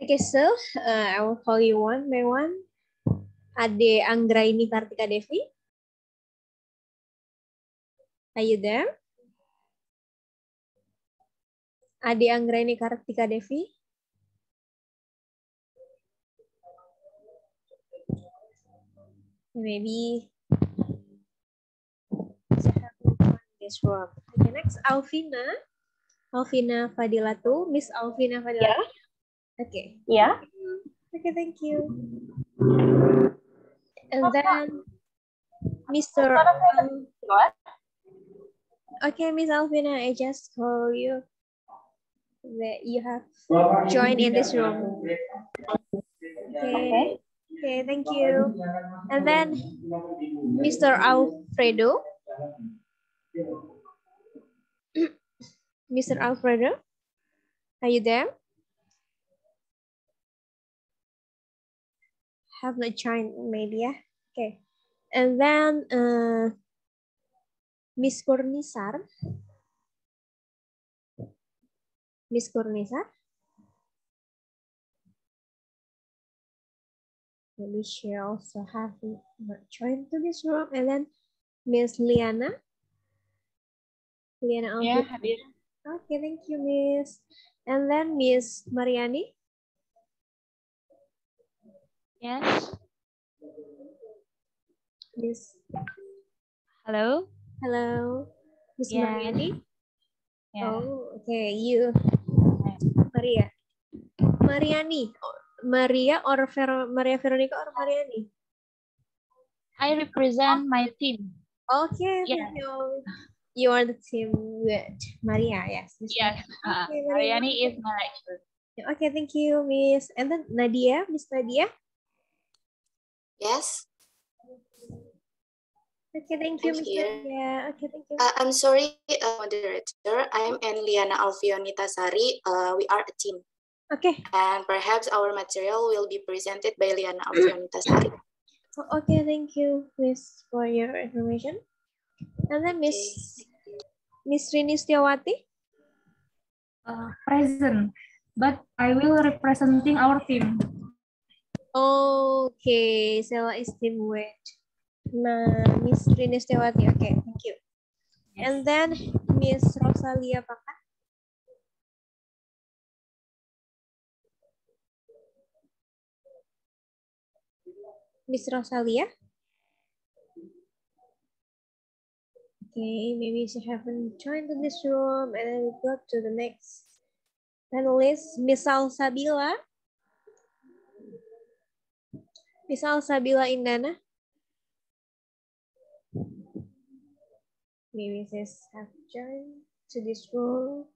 Okay, so I will call you one by one. Ade Anggraini Kartika Devi. Are you there? Ade Anggraini Kartika Devi. Maybe this one. Okay, next Alvina. Alvina Fadilatu. Miss Alvina Fadilatu. Yeah. Okay. Yeah. Okay, thank you. And then Mr. Okay, Miss Alvina, I just call you that you have joined in this room. Okay. Okay, thank you. And then Mr. Alfredo. Mr. Alfredo, are you there? Have not joined, maybe, yeah. Okay. And then Miss Kurnisar. Miss Kurnisar. Maybe she also have not joined to this room. And then Miss Liana. Liana Alfredo. Yeah, hadir. Okay, thank you, Miss. And then Miss Mariani. Yes. Miss. Hello. Hello. Miss Mariani. Yeah. Oh, okay. You. Maria. Mariani. Maria or Maria Veronica or Mariani? I represent my team. Okay, Yeah. you are the team with Maria, yes. Yes. Okay, Mariani is my lecturer. Okay, thank you, Miss. And then Nadia, Miss Nadia. Yes. Okay, thank you, Miss Nadia. Okay, thank you. I'm sorry, moderator. I'm Liana Alfionita Sari. We are a team. Okay. And perhaps our material will be presented by Liana Alfionita Sari. Okay, thank you, Miss, for your information. And then Miss Rini Setiawati. Present, but I will representing our team. Okay, so is team with Miss Rini Setiawati. Okay, thank you. Yes. And then Miss Rosalia Pakat. Miss Rosalia. Okay, maybe she haven't joined in this room, and then we go to the next panelist, Miss Alsabila. Miss Alsabila Indana. Maybe she's have joined to this room.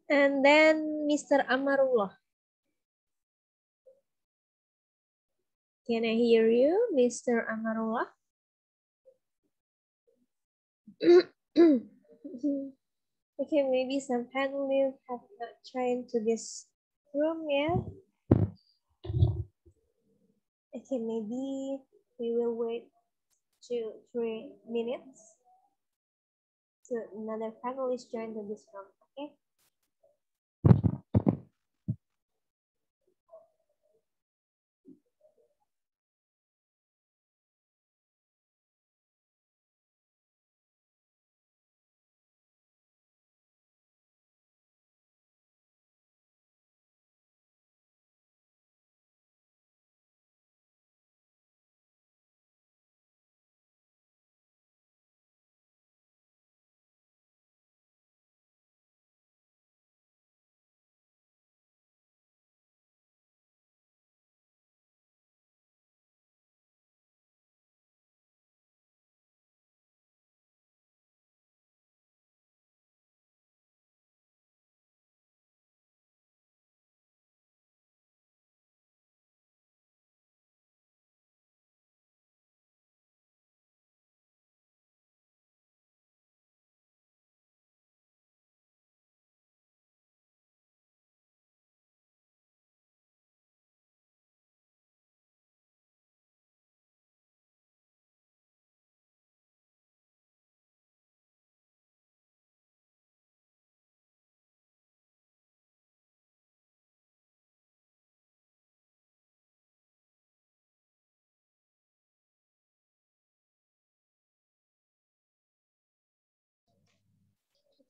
And then Mr. Amarullah. Can I hear you, Mr. Amarullah? Okay, maybe some panelists have not joined to this room yet. Okay, maybe we will wait 2-3 minutes to another panelist join to this room. Okay.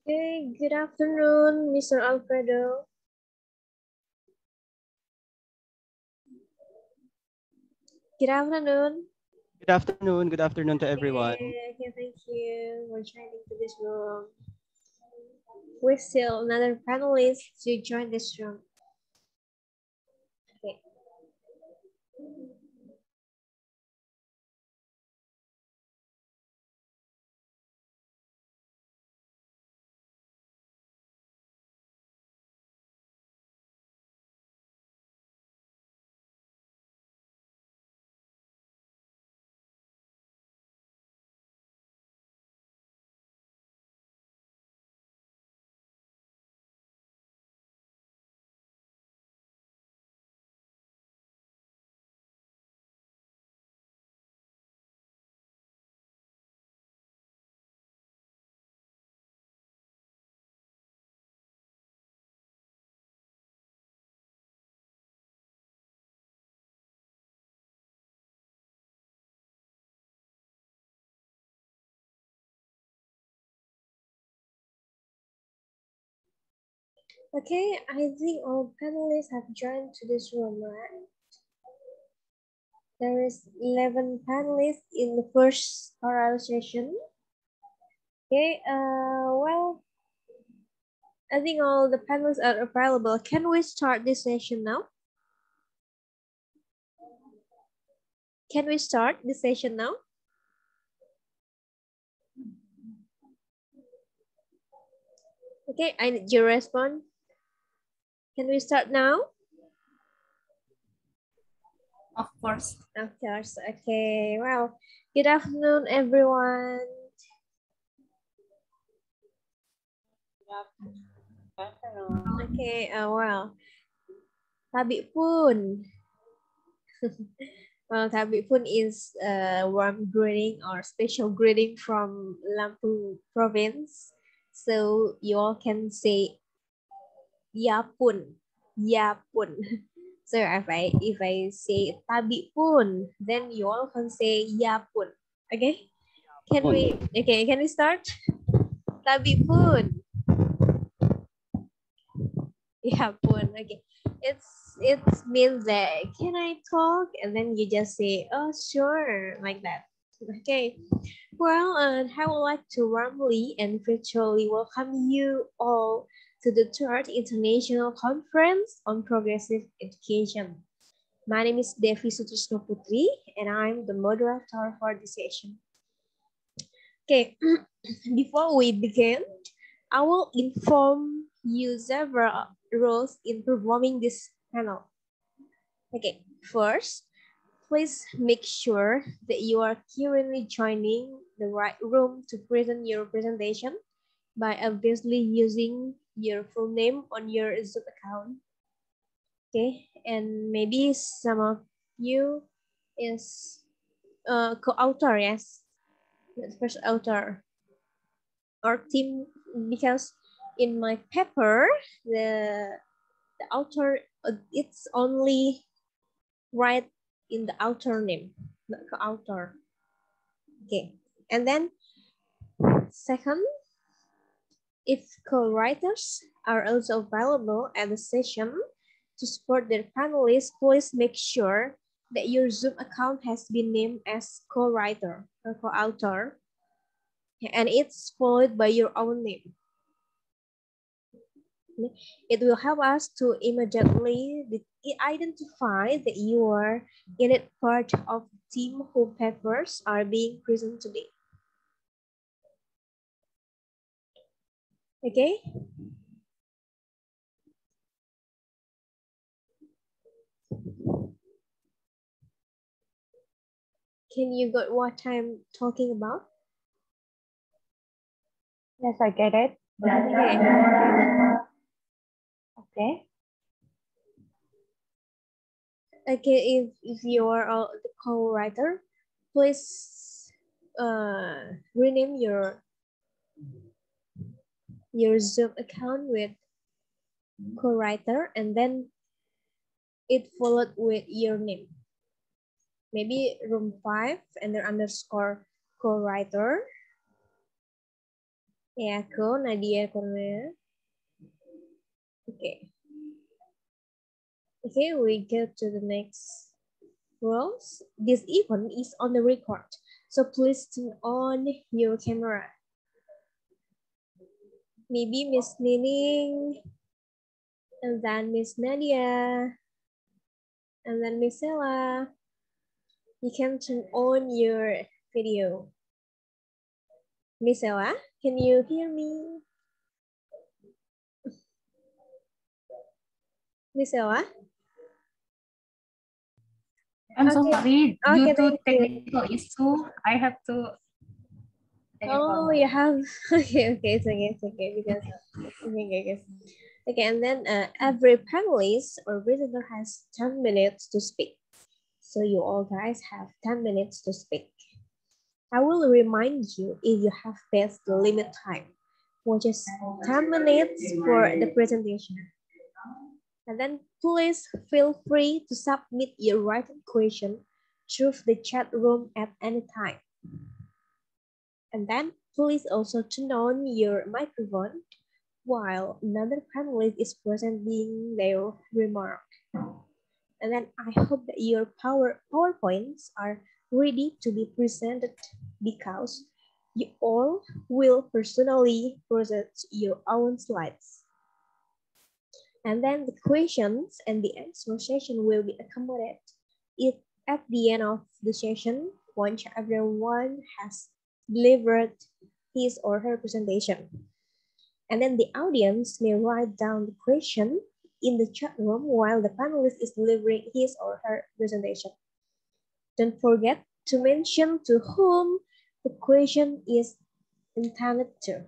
Okay, good afternoon, Mr. Alfredo. Good afternoon. Good afternoon to everyone. Okay, thank you for joining to this room. We still another panelist to join this room. Okay. Okay, I think all panelists have joined to this room, right? There is 11 panelists in the first oral session. Okay, well, I think all the panelists are available. Can we start this session now? Can we start this session now? Okay, I need your response. Can we start now? Of course. Of course. Okay, well, good afternoon, everyone. Okay, well, Tabi pun. Well, Tabi pun is a warm greeting or special greeting from Lampung province. So you all can say ya pun, ya pun. So if I say Tabi pun, then you all can say ya pun. Okay? Can we start? Tabi pun. Ya pun. Okay. It means that can I talk? And then you just say, oh sure, like that. Okay. Well, I would like to warmly and virtually welcome you all to the third International Conference on Progressive Education. My name is Devi Sutrisno Putri, and I'm the moderator for this session. Okay, before we begin, I will inform you several rules in performing this panel. Okay, first, please make sure that you are currently joining the right room to present your presentation by obviously using your full name on your Zoom account. Okay, and maybe some of you is co-author, yes, the first author or team, because in my paper the author it's only right in the author name, not co-author. Okay, and then second, if co-writers are also available at the session to support their panelists, please make sure that your Zoom account has been named as co-writer or co-author, and it's followed by your own name. It will help us to immediately identify that you are in it part of the team whose papers are being presented today. Okay? Can you get what I'm talking about? Yes, I get it. Okay. Okay. Okay, if you are the co-writer, please rename your Zoom account with co-writer and then it followed with your name. Maybe room 5 and then underscore co-writer. Ya, aku Nadia Cornea. Okay. Okay, we go to the next rules. This event is on the record, so please turn on your camera. Maybe Miss Nining, and then Miss Nadia, and then Miss Ella. You can turn on your video. Miss Ella, can you hear me? Miss Ella? I'm so Okay. sorry, due Okay, to thank you. technical issue, I have to take a Oh, call. you have. Okay, it's okay. Because okay. Okay, and then every panelist or visitor has 10 minutes to speak. So you all guys have 10 minutes to speak. I will remind you if you have passed the limit time, which is 10 minutes for the presentation. And then please feel free to submit your written question through the chat room at any time. And then please also turn on your microphone while another panelist is presenting their remark. And then I hope that your PowerPoints are ready to be presented because you all will personally present your own slides. And then the questions and the answer session will be accommodated at the end of the session once everyone has delivered his or her presentation. And then the audience may write down the question in the chat room while the panelist is delivering his or her presentation. Don't forget to mention to whom the question is intended to.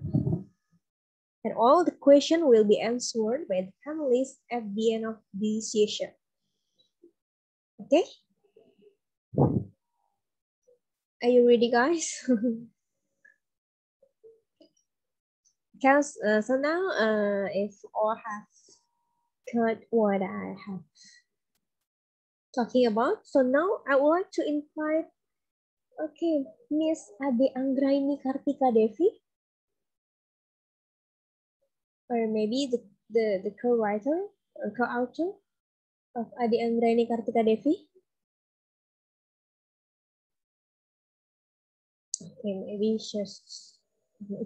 And all the questions will be answered by the panelists at the end of the session. Okay? Are you ready, guys? Because so now, if all have heard what I have talking about, so now I would like to invite, okay, Miss Ade Anggraini Kartika Devi, or maybe the co-writer or co-author of Ade Anggraini Kartika Devi. Okay, maybe just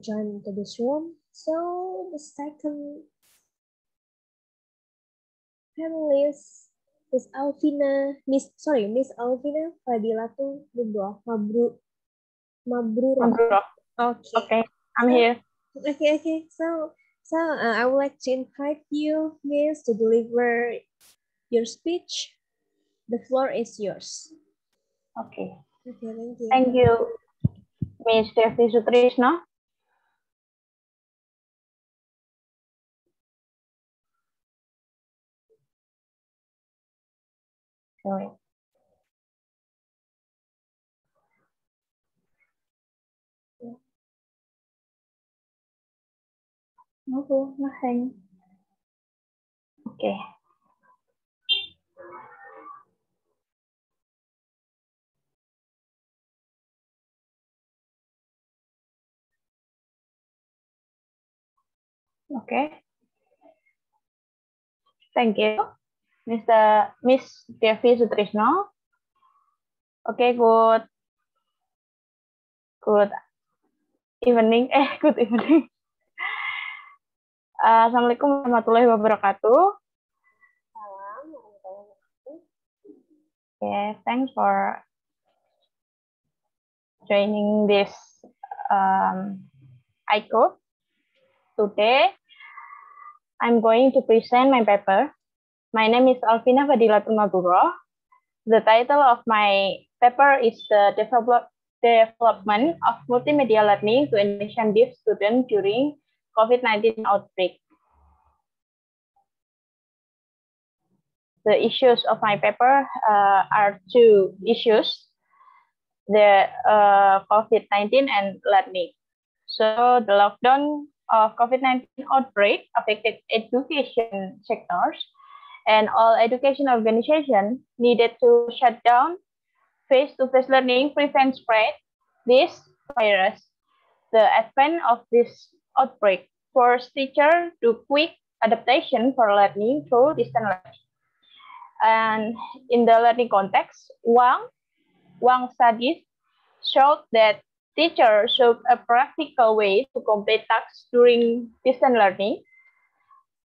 join to this room. So the second panelist is Miss Alvina Fadilatu Mabruro. Okay, I'm here. Okay. So I would like to invite you, Miss, to deliver your speech. The floor is yours. Okay. Okay, thank you. Thank you, Miss Devi Sutrisno. Sorry. Nothing. Okay. Okay. Thank you, Miss Devi Sutrisno. Okay, good evening. Good evening. Assalamualaikum warahmatullahi wabarakatuh. Okay, thanks for joining this ICOPE. Today, I'm going to present my paper. My name is Alvina Fadilatul Maburo. The title of my paper is the development of multimedia learning to Indonesian deaf students during COVID-19 outbreak. The issues of my paper are two issues, the COVID-19 and learning. So the lockdown of COVID-19 outbreak affected education sectors, and all education organizations needed to shut down face-to-face learning prevent spread this virus. The advent of this outbreak, forced teachers to quick adaptation for learning through distance learning. And in the learning context, Wang studies showed that teachers showed a practical way to complete tasks during distance learning.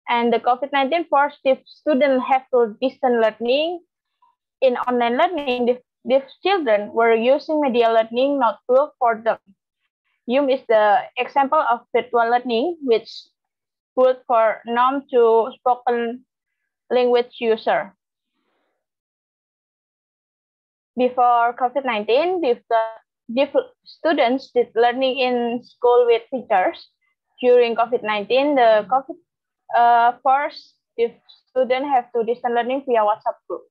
And the COVID-19 forced students have to distance learning. In online learning, these children were using media learning notebook for them. Is the example of virtual learning, which good for non to spoken language user. Before COVID-19, students did learning in school with teachers. During COVID-19, the COVID forced the students have to distance learning via WhatsApp group.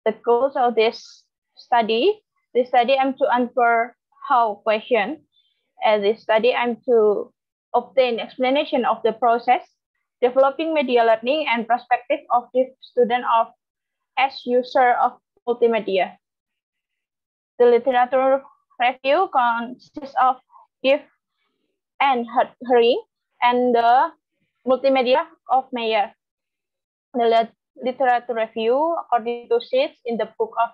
The goals of this study aims to answer how question. As this study aims to obtain explanation of the process, developing media learning and perspective of the student as user of multimedia. The literature review consists of gift and hearing and the multimedia of Meyer. The literature review, according to Sheets in the book of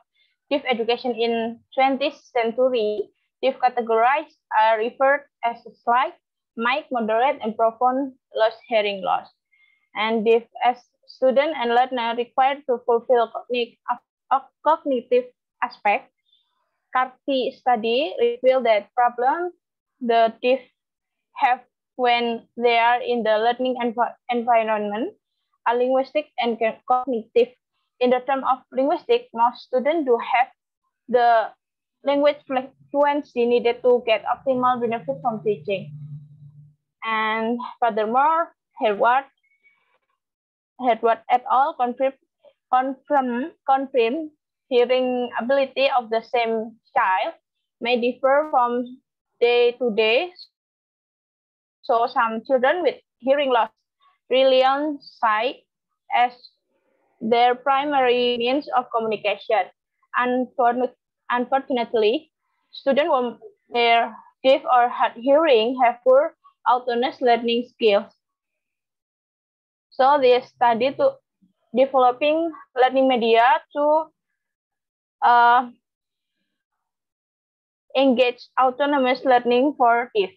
Deaf Education in 20th Century, deaf categories are referred as slight, mild, moderate, and profound hearing loss. And deaf as student and learner required to fulfill cognitive aspect. CARTI study revealed that problem the deaf have when they are in the learning environment are linguistic and cognitive. In the term of linguistic, most students do have the language fluency needed to get optimal benefit from teaching. And furthermore, Herward et al. confirm hearing ability of the same child may differ from day to day. So some children with hearing loss rely on sight as their primary means of communication. Unfortunately, students with their deaf or hard hearing have poor autonomous learning skills. So they study to developing learning media to engage autonomous learning for deaf.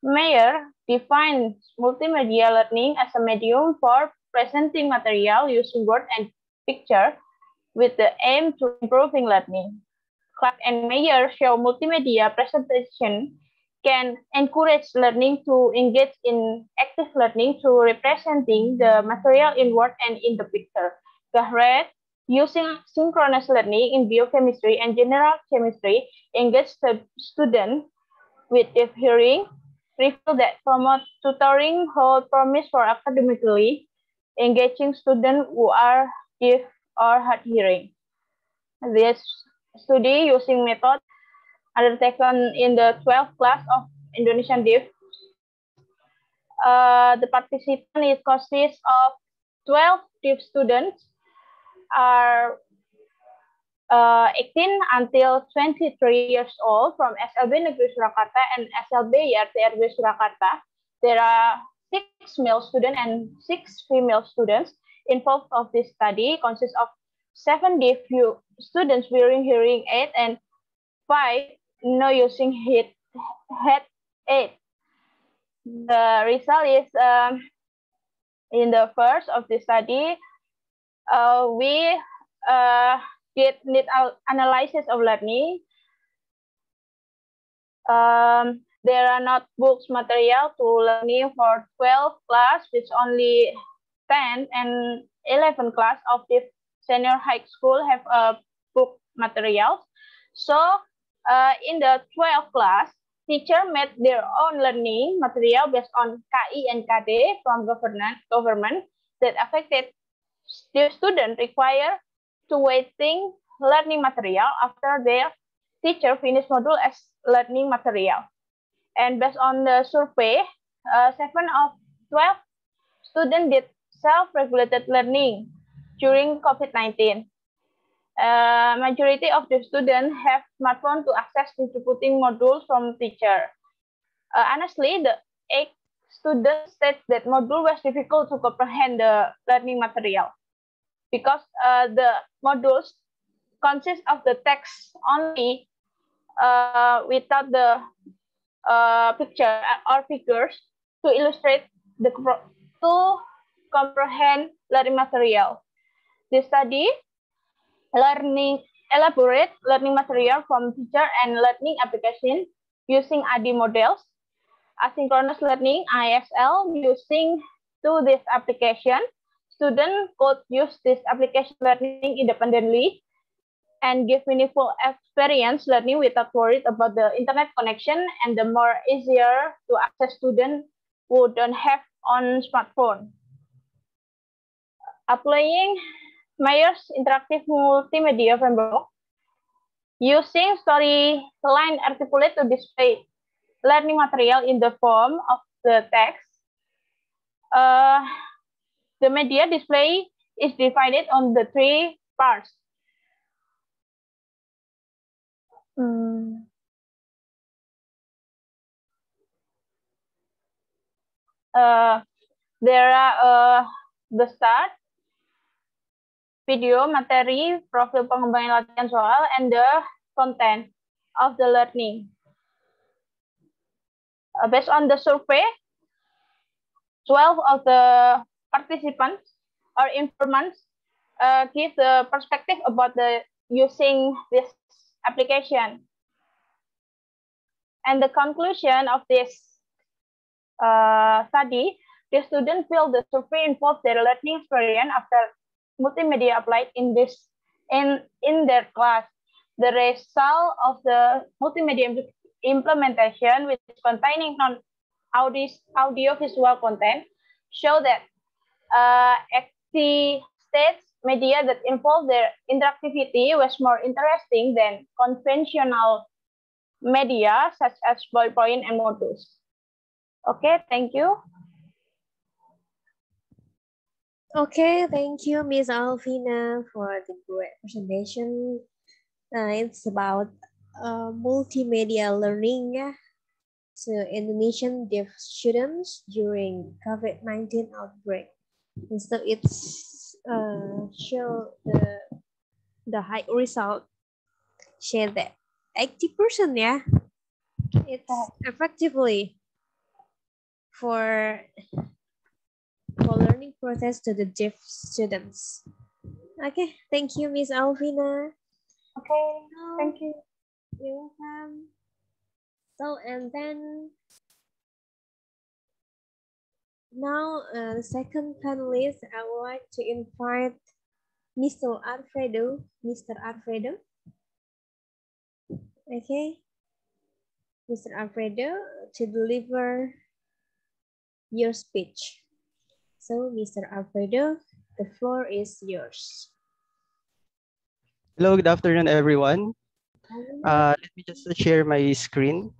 Meyer defines multimedia learning as a medium for presenting material using word and picture with the aim to improving learning. Clark and Meyer show multimedia presentation can encourage learning to engage in active learning through representing the material in word and in the picture. Garrett, using synchronous learning in biochemistry and general chemistry, engage the student with deaf hearing, reveal that promote tutoring hold promise for academically engaging students who are deaf or hard hearing. This study using method undertaken in the 12th class of Indonesian deaf. The participant consists of 12 deaf students are 18 until 23 years old from SLB Negeri Surakarta and SLB YRTRB Surakarta. There are 6 male students and 6 female students involved of this study. Consists of 7 deaf students wearing hearing aid and 5 no using head aid. The result is in the first of the study, we did need analysis of learning. There are not books material to learning for 12 class, which only 10 and 11 class of the senior high school have book materials. So in the 12th class, teacher made their own learning material based on KI and KD from government that affected the student require to waiting learning material after their teacher finish module as learning material. And based on the survey, 7 of 12 students did self-regulated learning during COVID-19. Majority of the students have smartphone to access distributing modules from teacher. Honestly, the 8 students said that module was difficult to comprehend the learning material because the modules consist of the text only without the picture or figures to illustrate to comprehend learning material. The study elaborate learning material from teacher and learning application using AD models, asynchronous learning (ISL). Using to this application, students could use this application learning independently and give meaningful experience learning without worried about the internet connection and the more easier to access students who don't have on smartphone. Applying Mayer's interactive multimedia framework using storyline articulate to display learning material in the form of the text. The media display is divided on the 3 parts. There are the start, video, materi, profil pengembangan latihan soal, and the content of the learning. Based on the survey, 12 of the participants or informants give the perspective about the using this application. And the conclusion of this study, the students feel the survey involves their learning experience after multimedia applied in their class. The result of the multimedia implementation, which is containing audio-visual content, show that states media that involve their interactivity was more interesting than conventional media such as PowerPoint and modules. Okay, thank you. Okay, thank you, Ms. Alvina, for the great presentation. It's about multimedia learning to Indonesian deaf students during COVID-19 outbreak. And so it's show the high result, share that 80%, yeah, it's effectively for learning process to the deaf students. Okay, thank you, Miss Alvina. Okay, thank you. You're welcome. So, and then now the second panelist, I would like to invite Mr. Alfredo. Mr. Alfredo. Okay. Mr. Alfredo, to deliver your speech. So, Mr. Alfredo, the floor is yours. Hello, good afternoon, everyone. Let me just share my screen.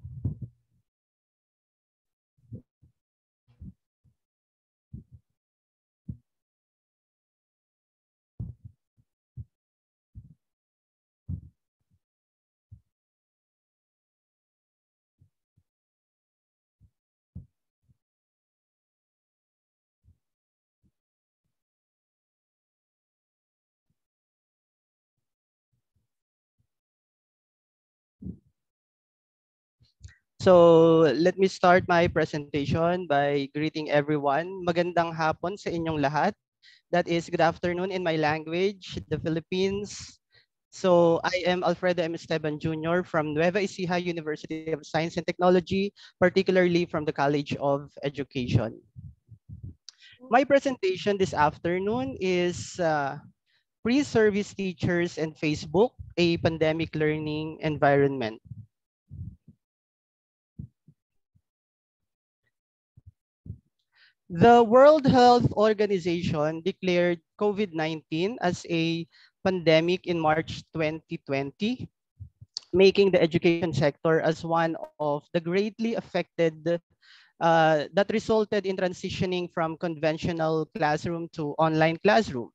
So let me start my presentation by greeting everyone. Magandang hapon sa inyong lahat. That is good afternoon in my language, the Philippines. So I am Alfredo M. Esteban Jr. from Nueva Ecija University of Science and Technology, particularly from the College of Education. My presentation this afternoon is pre-service teachers and Facebook, a pandemic learning environment. The World Health Organization declared COVID-19 as a pandemic in March 2020, making the education sector as one of the greatly affected that resulted in transitioning from conventional classroom to online classroom.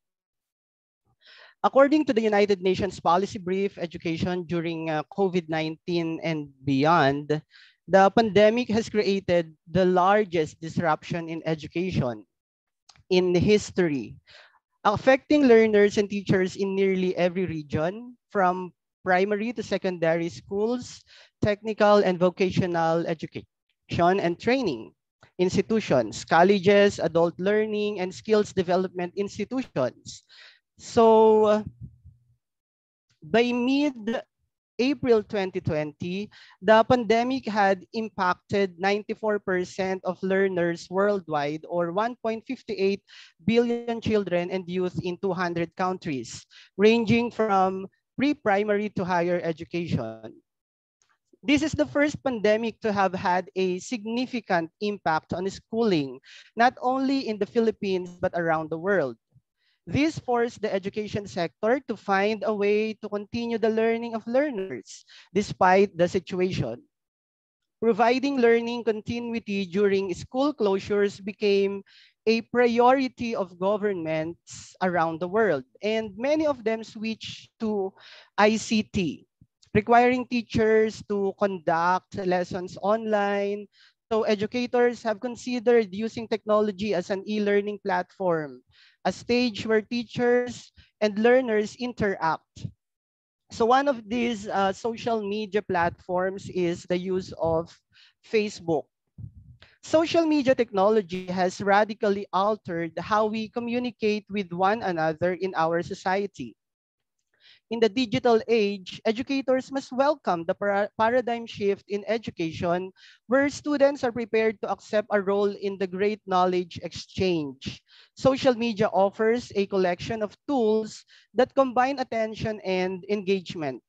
According to the United Nations Policy Brief, Education during COVID-19 and beyond, the pandemic has created the largest disruption in education in history, affecting learners and teachers in nearly every region, from primary to secondary schools, technical and vocational education and training institutions, colleges, adult learning, and skills development institutions. So by mid-April 2020, the pandemic had impacted 94% of learners worldwide, or 1.58 billion children and youth in 200 countries, ranging from pre-primary to higher education. This is the first pandemic to have had a significant impact on schooling, not only in the Philippines but around the world. This forced the education sector to find a way to continue the learning of learners despite the situation. Providing learning continuity during school closures became a priority of governments around the world, and many of them switched to ICT, requiring teachers to conduct lessons online. So educators have considered using technology as an e-learning platform, a stage where teachers and learners interact. So one of these social media platforms is the use of Facebook. Social media technology has radically altered how we communicate with one another in our society. In the digital age, educators must welcome the paradigm shift in education, where students are prepared to accept a role in the great knowledge exchange. Social media offers a collection of tools that combine attention and engagement.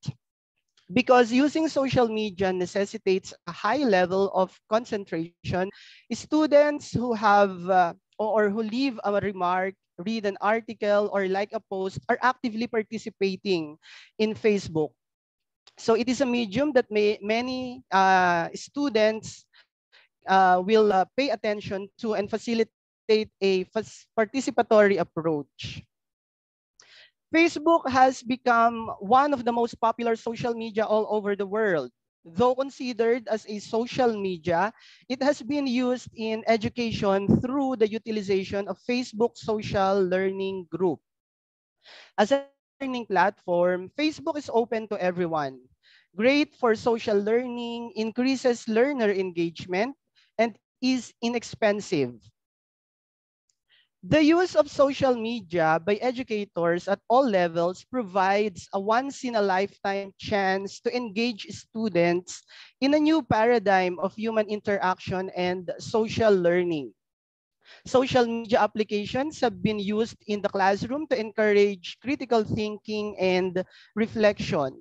Because using social media necessitates a high level of concentration, students who have or who leave a remark, read an article, or like a post are actively participating in Facebook. So it is a medium that many students will pay attention to and facilitate a participatory approach. Facebook has become one of the most popular social media all over the world. Though considered as a social media, it has been used in education through the utilization of Facebook Social Learning Group. As an e-learning platform, Facebook is open to everyone. Great for social learning, increases learner engagement, and is inexpensive. The use of social media by educators at all levels provides a once-in-a-lifetime chance to engage students in a new paradigm of human interaction and social learning. Social media applications have been used in the classroom to encourage critical thinking and reflection.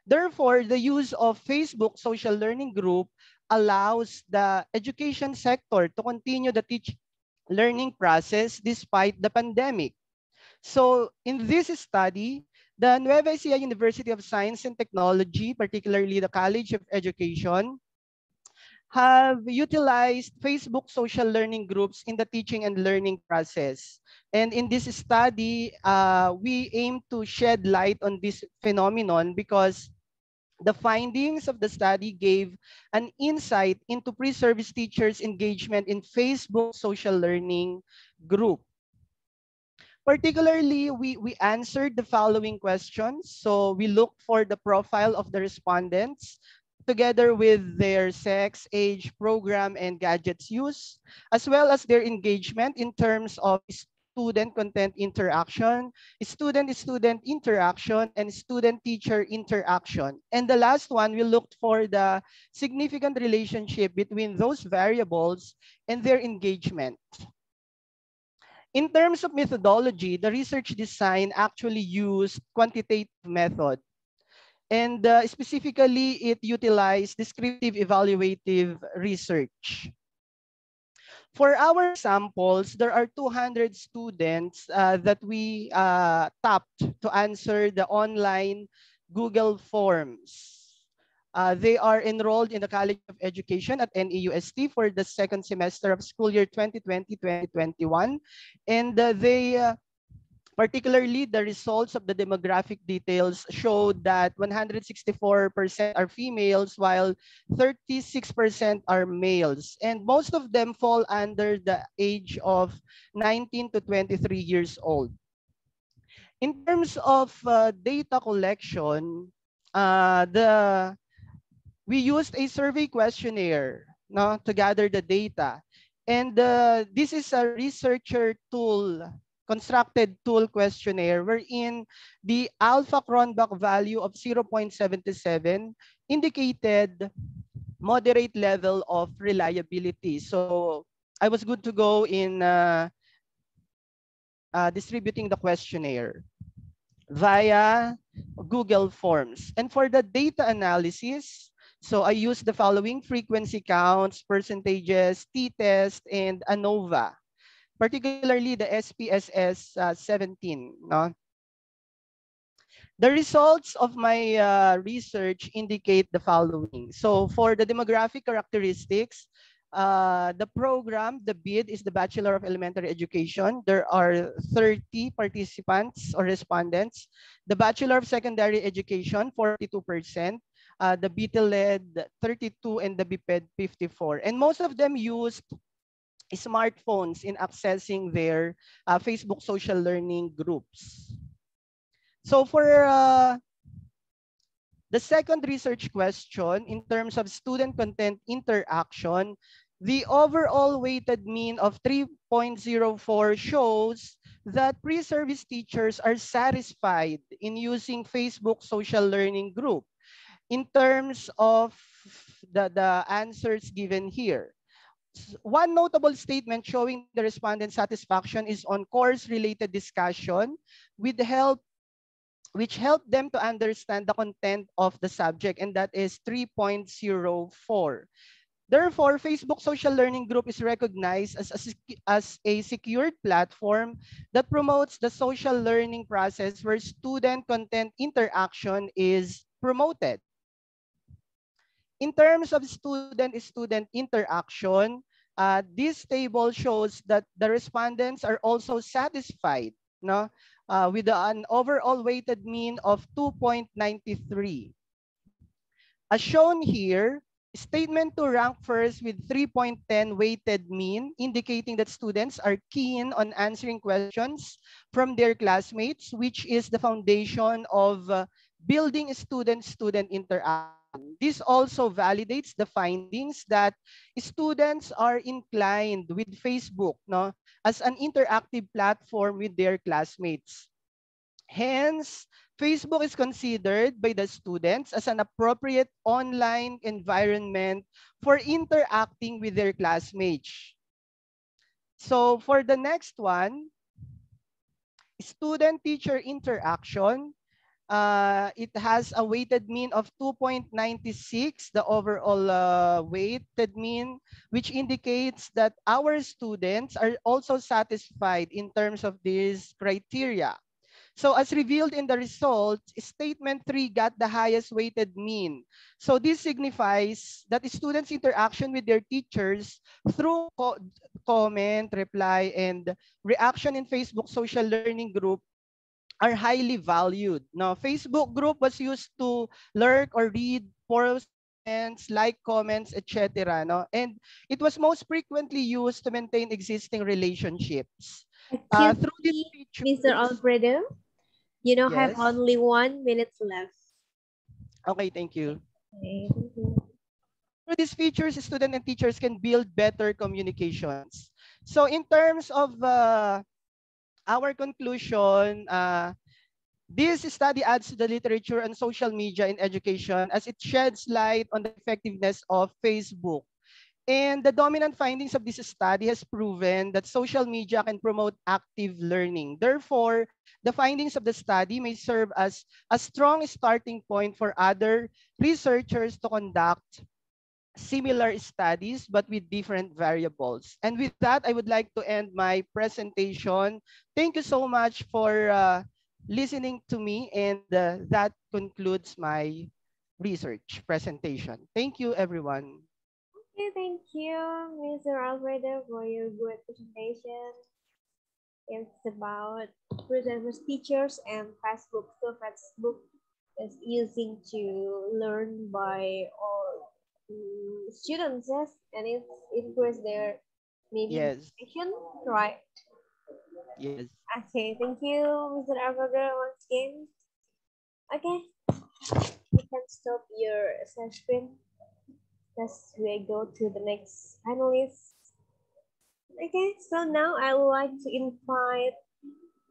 Therefore, the use of Facebook Social Learning Group allows the education sector to continue the learning process despite the pandemic. So in this study, the Nueva Ecija University of Science and Technology, particularly the College of Education, have utilized Facebook social learning groups in the teaching and learning process. And in this study, we aim to shed light on this phenomenon because the findings of the study gave an insight into pre-service teachers' engagement in Facebook social learning group. Particularly, we answered the following questions. So we looked for the profile of the respondents together with their sex, age, program, and gadgets use, as well as their engagement in terms of student content interaction, student-student interaction, and student-teacher interaction. And the last one, we looked for the significant relationship between those variables and their engagement. In terms of methodology, the research design actually used quantitative method. And specifically, it utilized descriptive evaluative research. For our samples, there are 200 students that we tapped to answer the online Google Forms. They are enrolled in the College of Education at NEUST for the second semester of school year 2020-2021. And they Particularly, the results of the demographic details showed that 164% are females while 36% are males. And most of them fall under the age of 19 to 23 years old. In terms of data collection, the we used a survey questionnaire, no, to gather the data. And this is a researcher tool, constructed tool questionnaire wherein the alpha cronbach value of 0.77 indicated moderate level of reliability. So I was good to go in distributing the questionnaire via Google Forms. And for the data analysis, so I use the following: frequency counts, percentages, t-test, and ANOVA, particularly the SPSS 17. No? The results of my research indicate the following. So for the demographic characteristics, the program, the bid is the Bachelor of Elementary Education. There are 30 participants or respondents. The Bachelor of Secondary Education, 42%. The BTLED, 32, and the BPED, 54. And most of them used smartphones in accessing their Facebook social learning groups. So for the second research question, in terms of student content interaction, the overall weighted mean of 3.04 shows that pre-service teachers are satisfied in using Facebook social learning group. In terms of the answers given here, one notable statement showing the respondent satisfaction is on course-related discussion with help which help them to understand the content of the subject, and that is 3.04. Therefore, Facebook Social Learning Group is recognized as a secured platform that promotes the social learning process where student content interaction is promoted. In terms of student-student interaction, this table shows that the respondents are also satisfied, no, with an overall weighted mean of 2.93. As shown here, statement to rank first with 3.10 weighted mean, indicating that students are keen on answering questions from their classmates, which is the foundation of building student-student interaction. This also validates the findings that students are inclined with Facebook, no, as an interactive platform with their classmates. Hence, Facebook is considered by the students as an appropriate online environment for interacting with their classmates. So for the next one, student-teacher interaction, it has a weighted mean of 2.96, the overall weighted mean, which indicates that our students are also satisfied in terms of these criteria. So as revealed in the results, statement 3 got the highest weighted mean. So this signifies that students' interaction with their teachers through comment, reply, and reaction in Facebook social learning group are highly valued. Now, Facebook group was used to lurk or read posts, like comments, etc. No? And it was most frequently used to maintain existing relationships. Excuse Through these me, Mr. features, Alfredo. You now have yes. only 1 minute left. Okay, thank you. Okay, thank you. Through these features, students and teachers can build better communications. So in terms of our conclusion, this study adds to the literature on social media in education as it sheds light on the effectiveness of Facebook. And the dominant findings of this study has proven that social media can promote active learning. Therefore, the findings of the study may serve as a strong starting point for other researchers to conduct similar studies but with different variables. And with that, I would like to end my presentation. Thank you so much for listening to me, and that concludes my research presentation. Thank you, everyone. Okay, thank you, Mr. Alfredo, for your good presentation. It's about presenters, teachers, and Facebook. So Facebook is using to learn by all students, yes, and it's increase their maybe Yes. motivation, right? Yes. Okay, thank you, Mr. Alvaro, once again. Okay, you can stop your share screen as we go to the next panelist. Okay, so now I would like to invite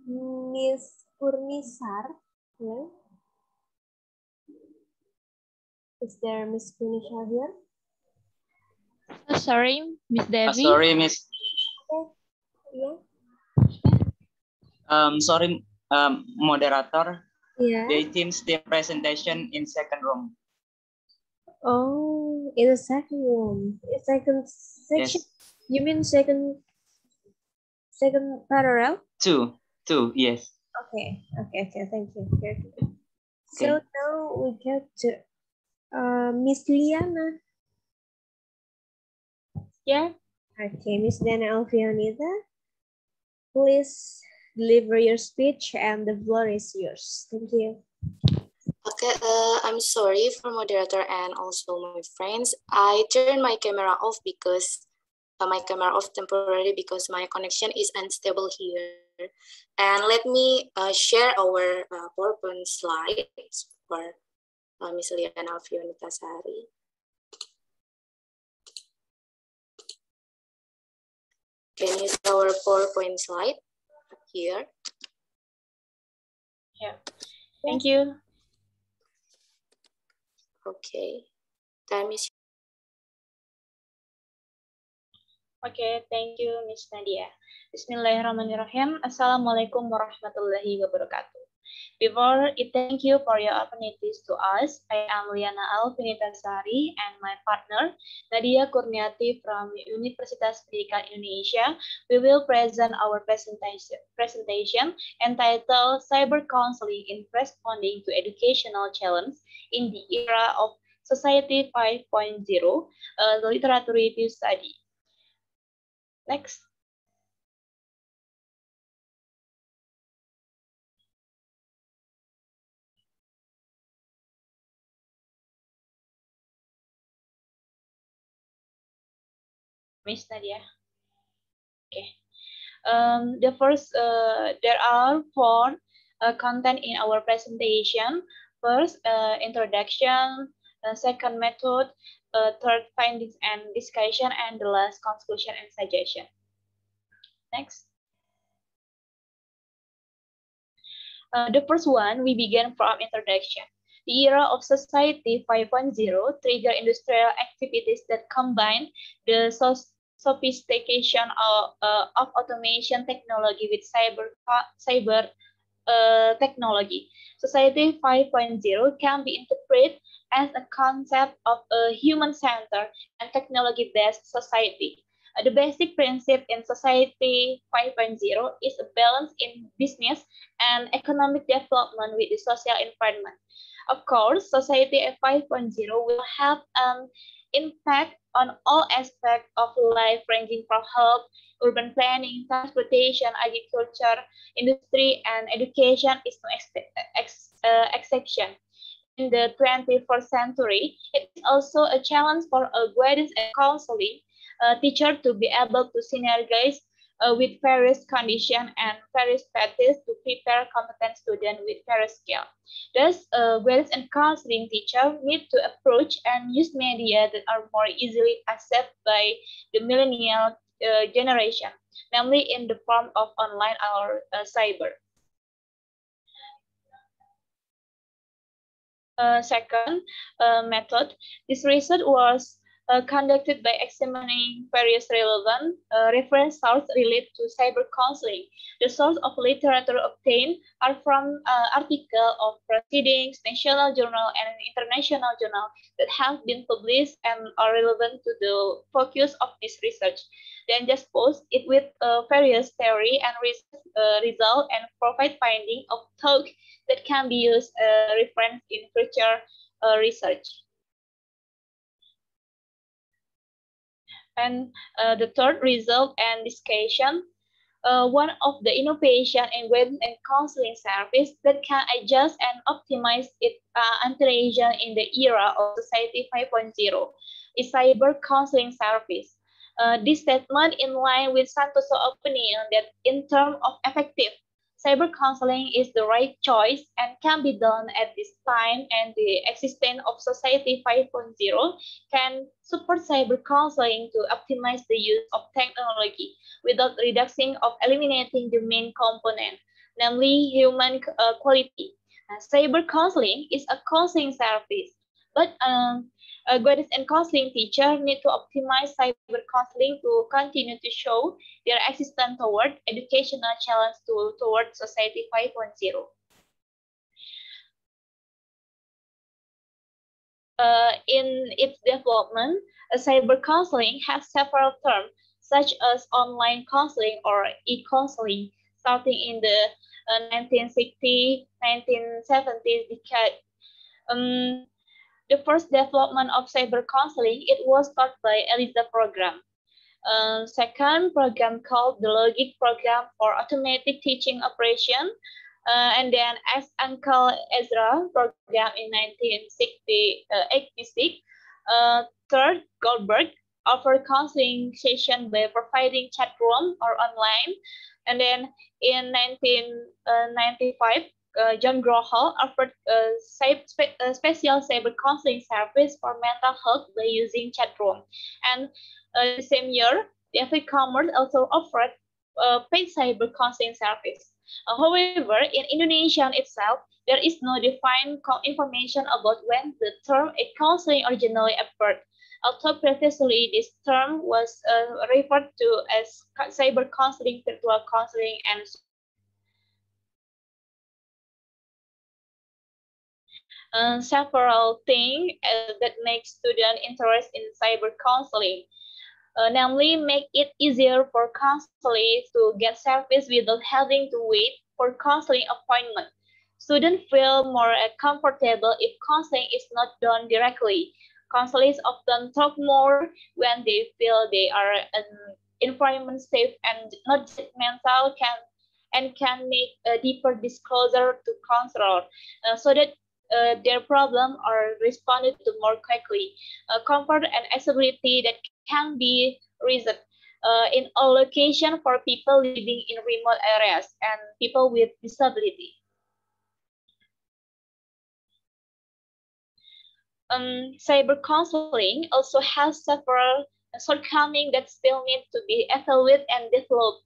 Miss Purnisar. Hello? Is there Miss Purnisar here? Sorry, Miss Devi. Sorry, Miss. Okay, yeah. Sorry, moderator. Yeah. They changed their presentation in second room. Oh, in the second room, in second section. Yes. You mean second parallel? Two. Yes. Okay. Thank you. Very good. Okay. So now we get to Miss Liana. Yeah. Okay, Miss Liana Alfionita, please deliver your speech and the floor is yours. Thank you. Okay, I'm sorry for moderator and also my friends. I turned my camera off because my camera off temporarily because my connection is unstable here. And let me share our PowerPoint slides for Ms. Liana Alfionita Sari. Can you see our PowerPoint slide here? Yeah. Thank you. Okay. Time is. Okay, thank you, Miss Nadia. Bismillahirrahmanirrahim. Assalamualaikum warahmatullahi wabarakatuh. Before I thank you for your opportunities to us, I am Liana Alfinita Sari and my partner Nadia Kurniati from Universitas Pendidikan Indonesia. We will present our presentation entitled Cyber Counseling in Responding to Educational Challenge in the Era of Society 5.0, the literature review study. Next. Miss Nadia. Okay. There are four content in our presentation. First, introduction. Second, method. Third, findings and discussion, and the last, conclusion and suggestion. Next. The first one, we begin from introduction. The era of Society 5.0 trigger industrial activities that combine the sophistication of automation technology with cyber technology. Society 5.0 can be interpreted as a concept of a human-centered and technology-based society. The basic principle in Society 5.0 is a balance in business and economic development with the social environment. Of course, Society 5.0 will have an impact on all aspects of life, ranging from health, urban planning, transportation, agriculture, industry, and education is no exception. In the 21st century, it is also a challenge for guidance and counseling teachers to be able to synergize with various conditions and various practices to prepare competent students with various skills. Thus, guidance and counseling teachers need to approach and use media that are more easily accepted by the millennial generation, namely in the form of online or cyber. Second method, this research was conducted by examining various relevant reference sources related to cyber counseling. The source of literature obtained are from articles of proceedings, national journal, and international journal that have been published and are relevant to the focus of this research. Then just post it with various theory and result and provide finding of thought that can be used reference in future research. And the third, result and discussion. one of the innovation in guidance and counseling service that can adjust and optimize its integration in the era of Society 5.0 is cyber counseling service. This statement in line with Santoso's opinion that in terms of effective, cyber counseling is the right choice and can be done at this time, and the existence of Society 5.0 can support cyber counseling to optimize the use of technology without reducing or eliminating the main component, namely human quality. Cyber counseling is a counseling service, but guidance and counseling teachers need to optimize cyber counseling to continue to show their existence toward educational challenge toward Society 5.0. In its development, cyber counseling has several terms, such as online counseling or e-counseling, starting in the 1960s, 1970s decade. The first development of cyber counseling, it was taught by ELIZA program. Second program called the Logic program for automatic teaching operation. And then as Uncle Ezra program in 1986. Third, Goldberg offered counseling session by providing chat room or online. And then in 1995, John Grohol offered a special cyber counseling service for mental health by using chat room. And the same year, David Commerce also offered paid cyber counseling service. However, in Indonesia itself, there is no defined information about when the term counseling originally appeared. Although previously this term was referred to as cyber counseling, virtual counseling, and so on. Several things that make students interested in cyber counseling. Namely, make it easier for counselors to get service without having to wait for counseling appointment. Students feel more comfortable if counseling is not done directly. Counselors often talk more when they feel they are an environment safe and not judgmental, can make a deeper disclosure to counselor so that their problem are responded to more quickly. Comfort and accessibility that can be reasoned in all locations for people living in remote areas and people with disability. Cyber counseling also has several shortcomings that still need to be evaluated and developed.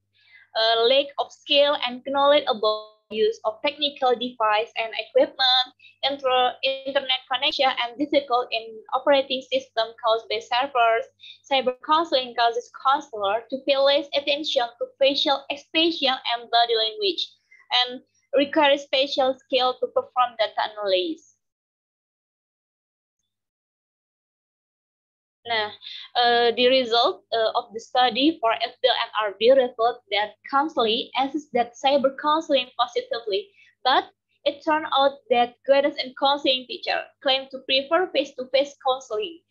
Lack of skill and knowledge about the use of technical device and equipment, internet connection, and difficult in operating system caused by servers. Cyber counseling causes counselor to pay less attention to facial expression and body language, and requires special skill to perform data analysis. The result of the study for FBL and RB revealed that counseling assesses that cyber counseling positively, but it turned out that guidance and counseling teachers claim to prefer face-to-face counseling.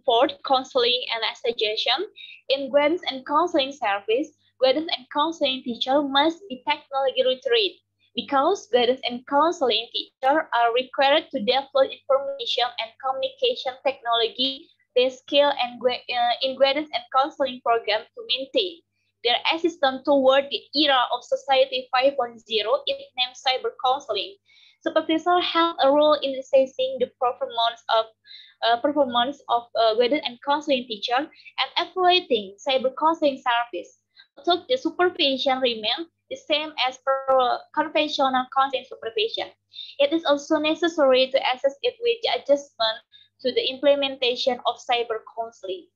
Fourth, counseling and suggestion. In guidance and counseling service, guidance and counseling teacher must be technology literate, because guidance and counseling teachers are required to develop information and communication technology, their skill and in guidance and counseling program to maintain their assistance toward the era of Society 5.0, it named cyber counseling. Supervisors have a role in assessing the performance of guidance and counseling teacher and evaluating cyber counseling service. Although the supervision remains the same as for conventional counseling supervision, it is also necessary to assess it with the adjustment to the implementation of cyber counseling.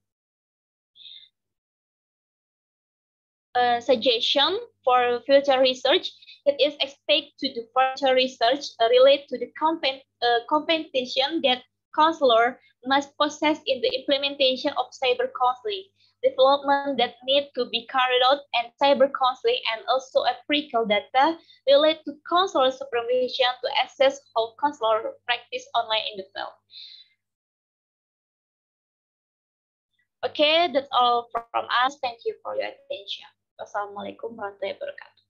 Suggestion for future research, it is expected to do further research related to the competition that counselor must possess in the implementation of cyber counseling, development that need to be carried out, and cyber counseling, and also empirical data related to counselor supervision to assess how counselor practice online in the field. Okay, that's all from us. Thank you for your attention. Wassalamualaikum warahmatullahi wabarakatuh.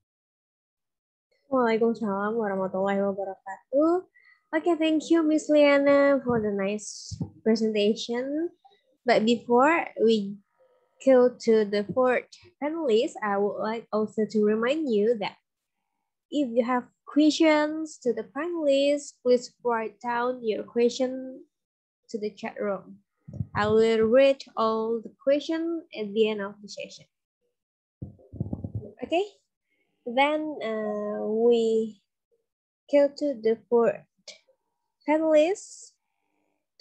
Waalaikumsalam warahmatullahi wabarakatuh. Okay, thank you, Miss Liana, for the nice presentation. But before we go to the fourth panelist, I would like also to remind you that if you have questions to the panelists, please write down your question to the chat room. I will read all the questions at the end of the session. Okay, then we go to the fourth panelist,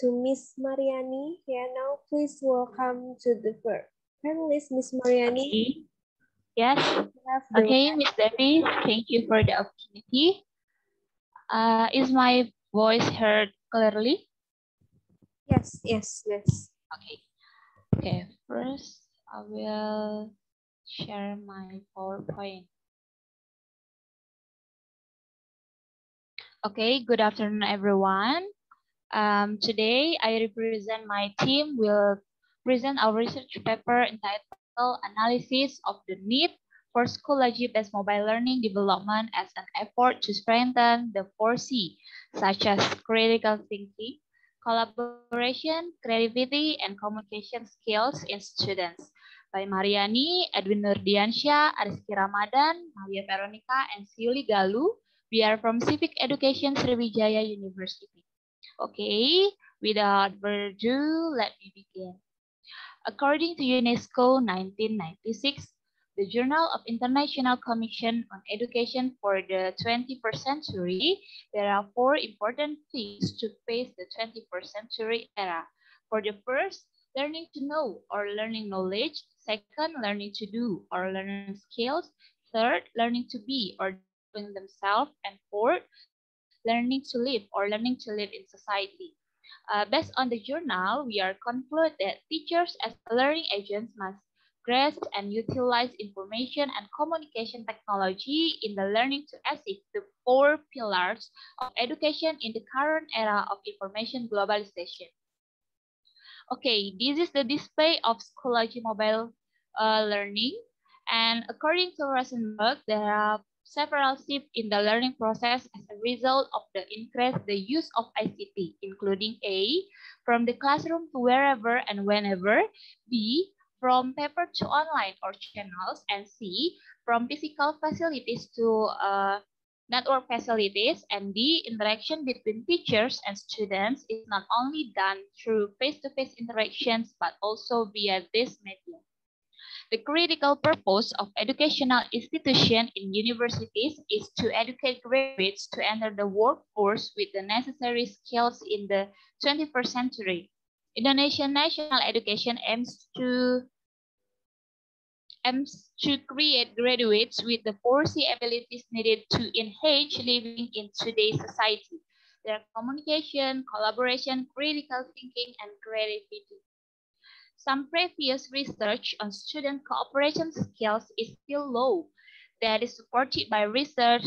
to Miss Mariani. Yeah, now please welcome to the first panelist, Miss Mariani. Okay. Yes. Okay, Miss Devi, thank you for the opportunity. Is my voice heard clearly? Yes, yes, yes. Okay. Okay, first I will share my PowerPoint. Okay, good afternoon, everyone. Today I represent my team will present our research paper entitled Analysis of the Need for Schoology-Based Mobile Learning Development as an Effort to Strengthen the 4C, such as critical thinking, collaboration, creativity, and communication skills in students. By Mariani, Edwin Nurdiansyah, Ariski Ramadan, Maria Veronica, and Siuli Galuh. We are from Civic Education Sriwijaya University. Okay, without further ado, let me begin. According to UNESCO 1996, the Journal of International Commission on Education for the 21st Century, there are 4 important things to face the 21st century era. For the first, learning to know or learning knowledge. Second, learning to do or learning skills. Third, learning to be or developing themselves. And fourth, learning to live or learning to live in society. Based on the journal, we are conclude that teachers as learning agents must grasp and utilize information and communication technology in the learning to assist the 4 pillars of education in the current era of information globalization. Okay, this is the display of Schoology mobile learning. And according to Rosenberg, there are several shifts in the learning process as a result of the increased the use of ICT, including A, from the classroom to wherever and whenever, B, from paper to online or channels, and C, from physical facilities to network facilities, and the interaction between teachers and students is not only done through face-to-face interactions, but also via this medium. The critical purpose of educational institutions in universities is to educate graduates to enter the workforce with the necessary skills in the 21st century. Indonesian national education aims to create graduates with the 4C abilities needed to enhance living in today's society. Their communication, collaboration, critical thinking, and creativity. Some previous research on student cooperation skills is still low. That is supported by research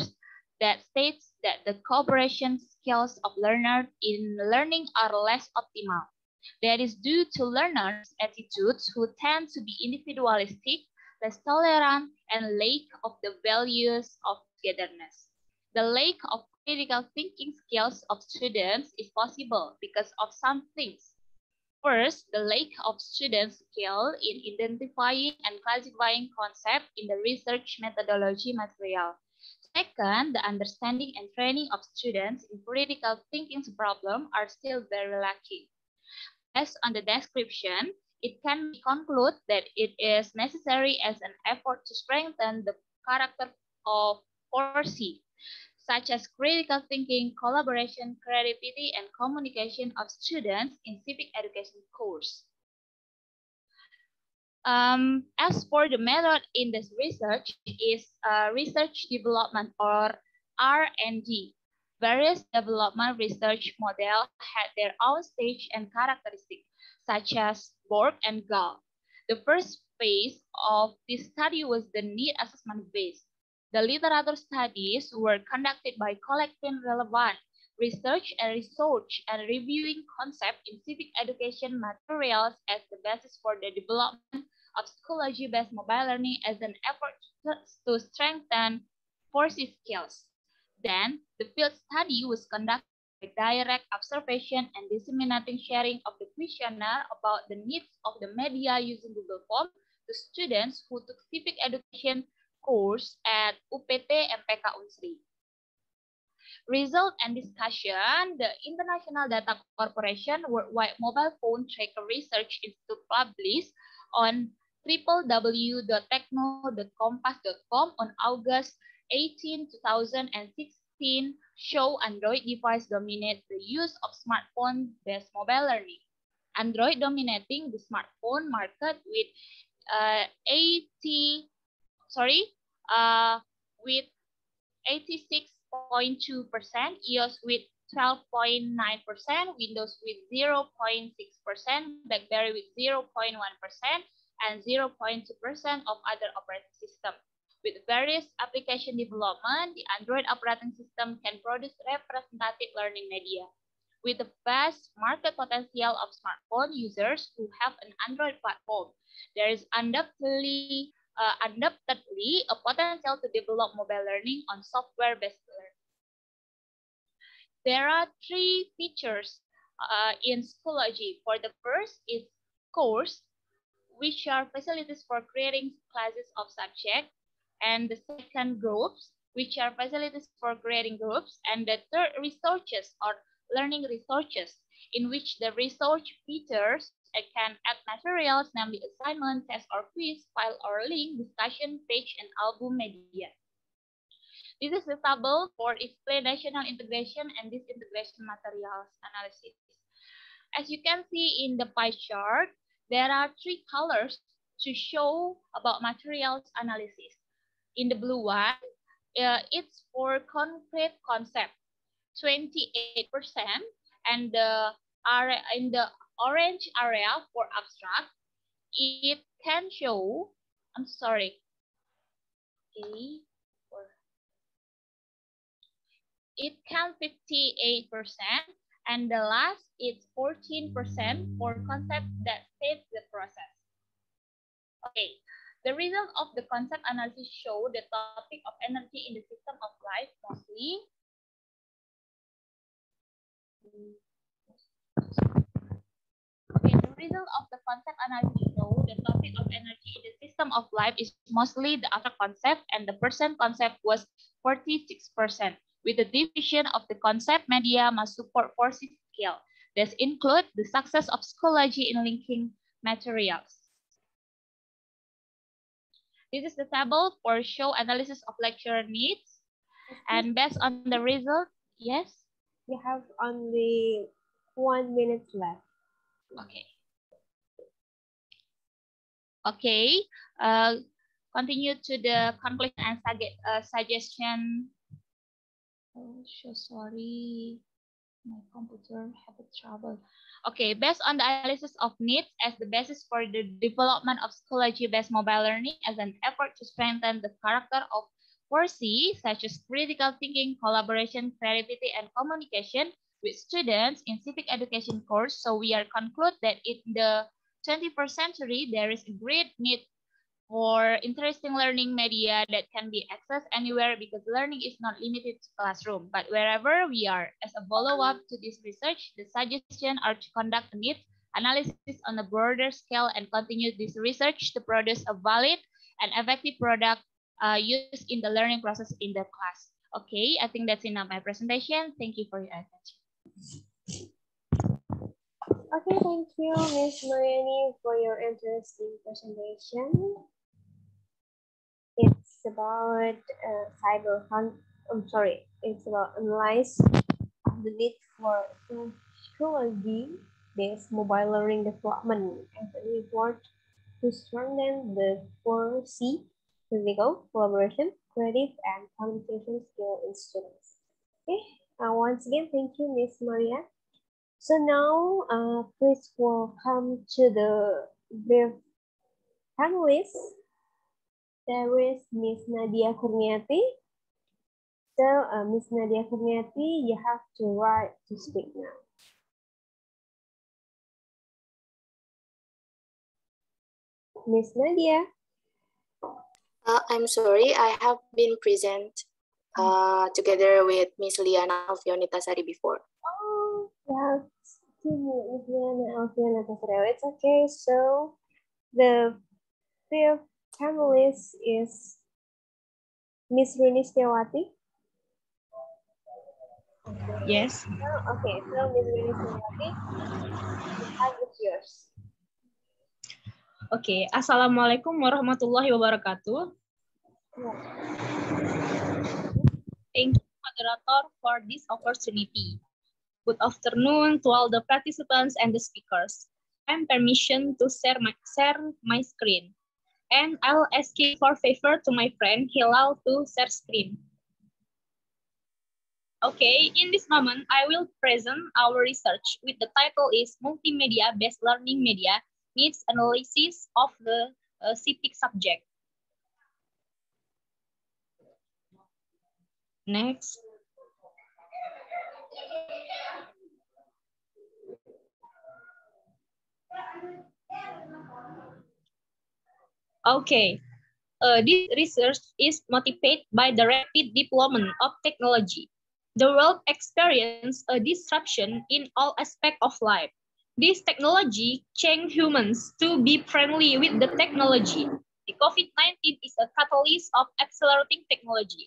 that states that the cooperation skills of learners in learning are less optimal. That is due to learners' attitudes who tend to be individualistic, less tolerant, and lack of the values of togetherness. The lack of critical thinking skills of students is possible because of some things. First, the lack of students' skill in identifying and classifying concepts in the research methodology material. Second, the understanding and training of students in critical thinking problems are still very lacking. Based on the description, it can be concluded that it is necessary as an effort to strengthen the character of 4C, such as critical thinking, collaboration, creativity, and communication of students in civic education course. As for the method in this research is research development or R&D. Various development research models had their own stage and characteristics, such as Borg and Gall. The first phase of this study was the need assessment phase. The literature studies were conducted by collecting relevant research and reviewing concepts in civic education materials as the basis for the development of Schoology-based mobile learning as an effort to strengthen 4C skills. Then, the field study was conducted by direct observation and disseminating sharing of the questionnaire about the needs of the media using Google Form to students who took civic education course at UPT MPK Unsri. Result and discussion, the International Data Corporation Worldwide Mobile Phone Tracker Research Institute published on www.techno.compass.com on August 18, 2016 show Android device dominate the use of smartphone-based mobile learning. Android dominating the smartphone market with 86.2%, iOS with 12.9%, Windows with 0.6%, BlackBerry with 0.1%, and 0.2% of other operating systems. With various application development, the Android operating system can produce representative learning media. With the vast market potential of smartphone users who have an Android platform, there is undoubtedly a potential to develop mobile learning on software-based learning. There are three features in Schoology. For the first is course, which are facilities for creating classes of subject, and the second groups, which are facilities for creating groups, and the third resources or learning resources, in which the research features can add materials, namely assignment, test or quiz, file or link, discussion page, and album media. This is the table for explanational integration and disintegration materials analysis. As you can see in the pie chart, there are three colors to show about materials analysis. In the blue one, it's for concrete concept, 28%, and in the orange area for abstract, it can show, it can 58%, and the last is 14% for concept that fits the process. Okay, the result of the concept analysis show the topic of energy in the system of life mostly. Okay, the result of the concept analysis show the topic of energy in the system of life is mostly the after concept, and the percent concept was 46%. With the division of the concept, media must support 4C skill. This include the success of Schoology in linking materials. This is the table for show analysis of lecturer needs, and based on the result, yes? You have only 1 minute left. Okay. Okay, continue to the conclusion and suggestion. Oh, so sorry, my computer have trouble. Okay, based on the analysis of needs as the basis for the development of Schoology-based mobile learning as an effort to strengthen the character of 4C, such as critical thinking, collaboration, creativity, and communication with students in civic education course. So we are conclude that in the 21st century, there is a great need for interesting learning media that can be accessed anywhere, because learning is not limited to classroom, but wherever we are. As a follow-up to this research, the suggestions are to conduct a needs analysis on a broader scale and continue this research to produce a valid and effective product used in the learning process in the class. Okay, I think that's enough my presentation. Thank you for your attention. Okay, thank you, Ms. Mariani, for your interesting presentation. It's about it's about analyze the need for Schoology-based mobile learning development as an effort to strengthen the 4C, physical, collaboration, creative, and communication skill in students. Okay, once again, thank you, Ms. Maria. So now, please welcome to the brief panelists. There is Ms. Nadia Kurniati. So, Miss Nadia Kurniati, you have to write to speak now. Miss Nadia. I'm sorry, I have been present together with Miss Liana Alfionitasari before. Oh, yeah, Miss Liana Alfionitasari. It's okay. So, the fifth panelist is Miss Rini Setiawati. Yes. Oh, okay, so Miss Rini Setiawati, the time is yours. Okay. Assalamualaikum warahmatullahi wabarakatuh. Thank you, moderator, for this opportunity. Good afternoon to all the participants and the speakers. I'm permission to share my screen. And I'll ask you for favor to my friend Hilal to share screen. Okay, in this moment, I will present our research with the title is Multimedia-Based Learning Media Needs Analysis of the CPIC subject. Next. Okay, this research is motivated by the rapid development of technology. The world experienced a disruption in all aspects of life. This technology changed humans to be friendly with the technology. The COVID-19 is a catalyst of accelerating technology.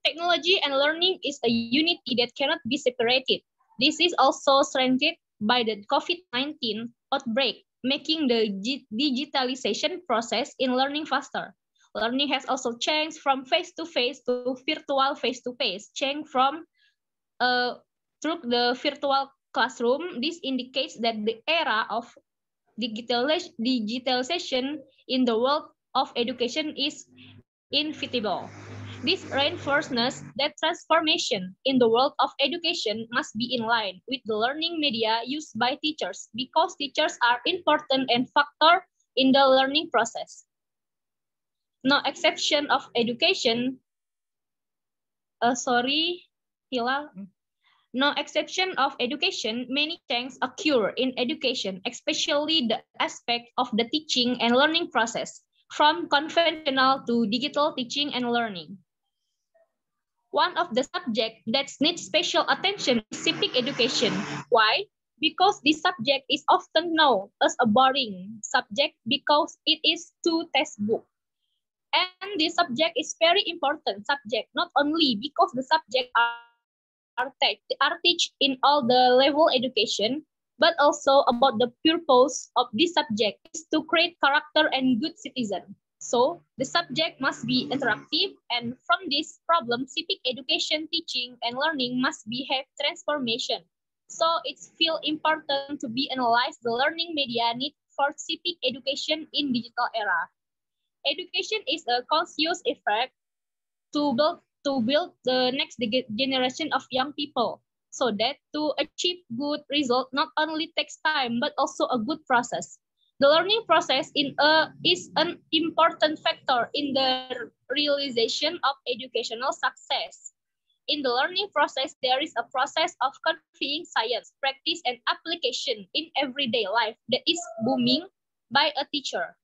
Technology and learning is a unity that cannot be separated. This is also strengthened by the COVID-19 outbreak, making the digitalization process in learning faster. Learning has also changed from face-to-face to virtual face-to-face, changed from through the virtual classroom. This indicates that the era of digitalization in the world of education is inevitable. This reinforces that transformation in the world of education must be in line with the learning media used by teachers because teachers are important and factor in the learning process. No exception of education. Hilal. No exception of education, many changes occur in education, especially the aspect of the teaching and learning process, from conventional to digital teaching and learning. One of the subjects that needs special attention is civic education. Why? Because this subject is often known as a boring subject because it is too textbook. And this subject is very important subject, not only because the subject are taught in all the level education, but also about the purpose of this subject is to create character and good citizen. So the subject must be interactive, and from this problem, civic education, teaching, and learning must be have transformation. So it's feel important to be analyzed the learning media need for civic education in digital era. Education is a conscious effort to build the next generation of young people, so that to achieve good result not only takes time but also a good process. The learning process is an important factor in the realization of educational success. In the learning process, there is a process of conveying science, practice, and application in everyday life that is booming by a teacher.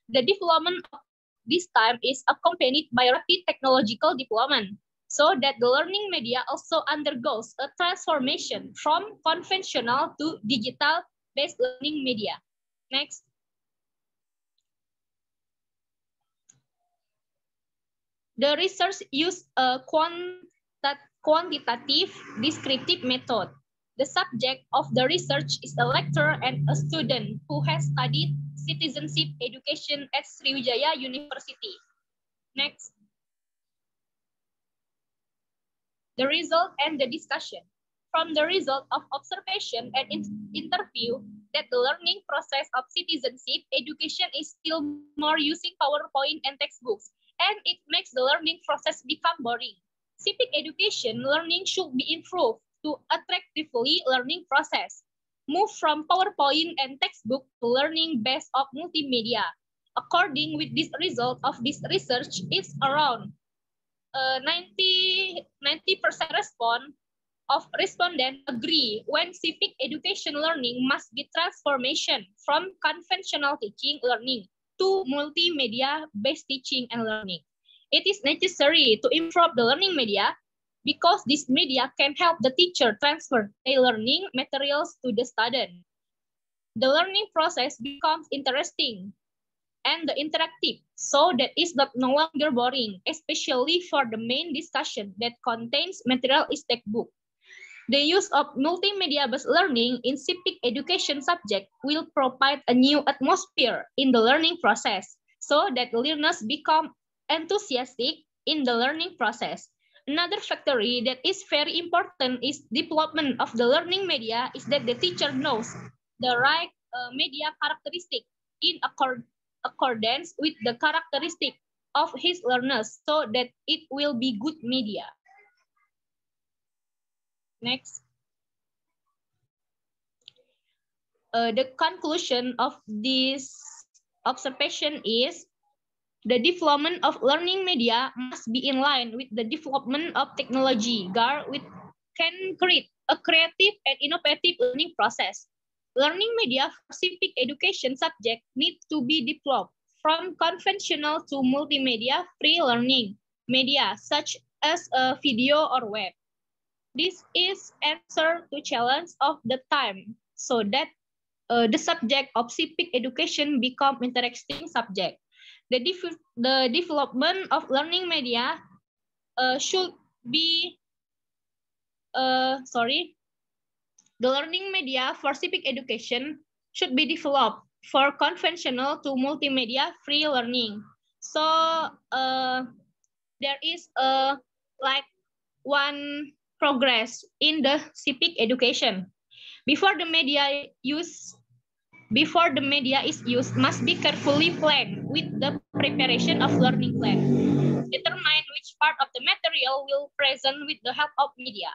The development of this time is accompanied by rapid technological development, so that the learning media also undergoes a transformation from conventional to digital-based learning media. Next. The research used a quantitative descriptive method. The subject of the research is a lecturer and a student who has studied citizenship education at Sriwijaya University. Next. The result and the discussion. From the result of observation and interview that the learning process of citizenship education is still more using PowerPoint and textbooks, and it makes the learning process become boring. Civic education learning should be improved to attractively learning process. Move from PowerPoint and textbook to learning based on multimedia. According with this result of this research, it's around 90% of respondents agree when civic education learning must be transformation from conventional teaching learning to multimedia-based teaching and learning. It is necessary to improve the learning media because this media can help the teacher transfer their learning materials to the student. The learning process becomes interesting and the interactive, so that is not no longer boring, especially for the main discussion that contains material is textbook. The use of multimedia-based learning in civic education subject will provide a new atmosphere in the learning process, so that learners become enthusiastic in the learning process. Another factor that is very important is development of the learning media is that the teacher knows the right media characteristic in accordance with the characteristic of his learners so that it will be good media. Next. The conclusion of this observation is the development of learning media must be in line with the development of technology, which can create a creative and innovative learning process. Learning media for civic education subject need to be developed from conventional to multimedia free learning media such as a video or web. This is answer to challenge of the time so that the subject of civic education become interesting subject. The development of learning media should be, the learning media for civic education should be developed for conventional to multimedia free learning. So there is like one progress in the civic education. Before the media is used must be carefully planned with the preparation of learning plan. Determine which part of the material will present with the help of media.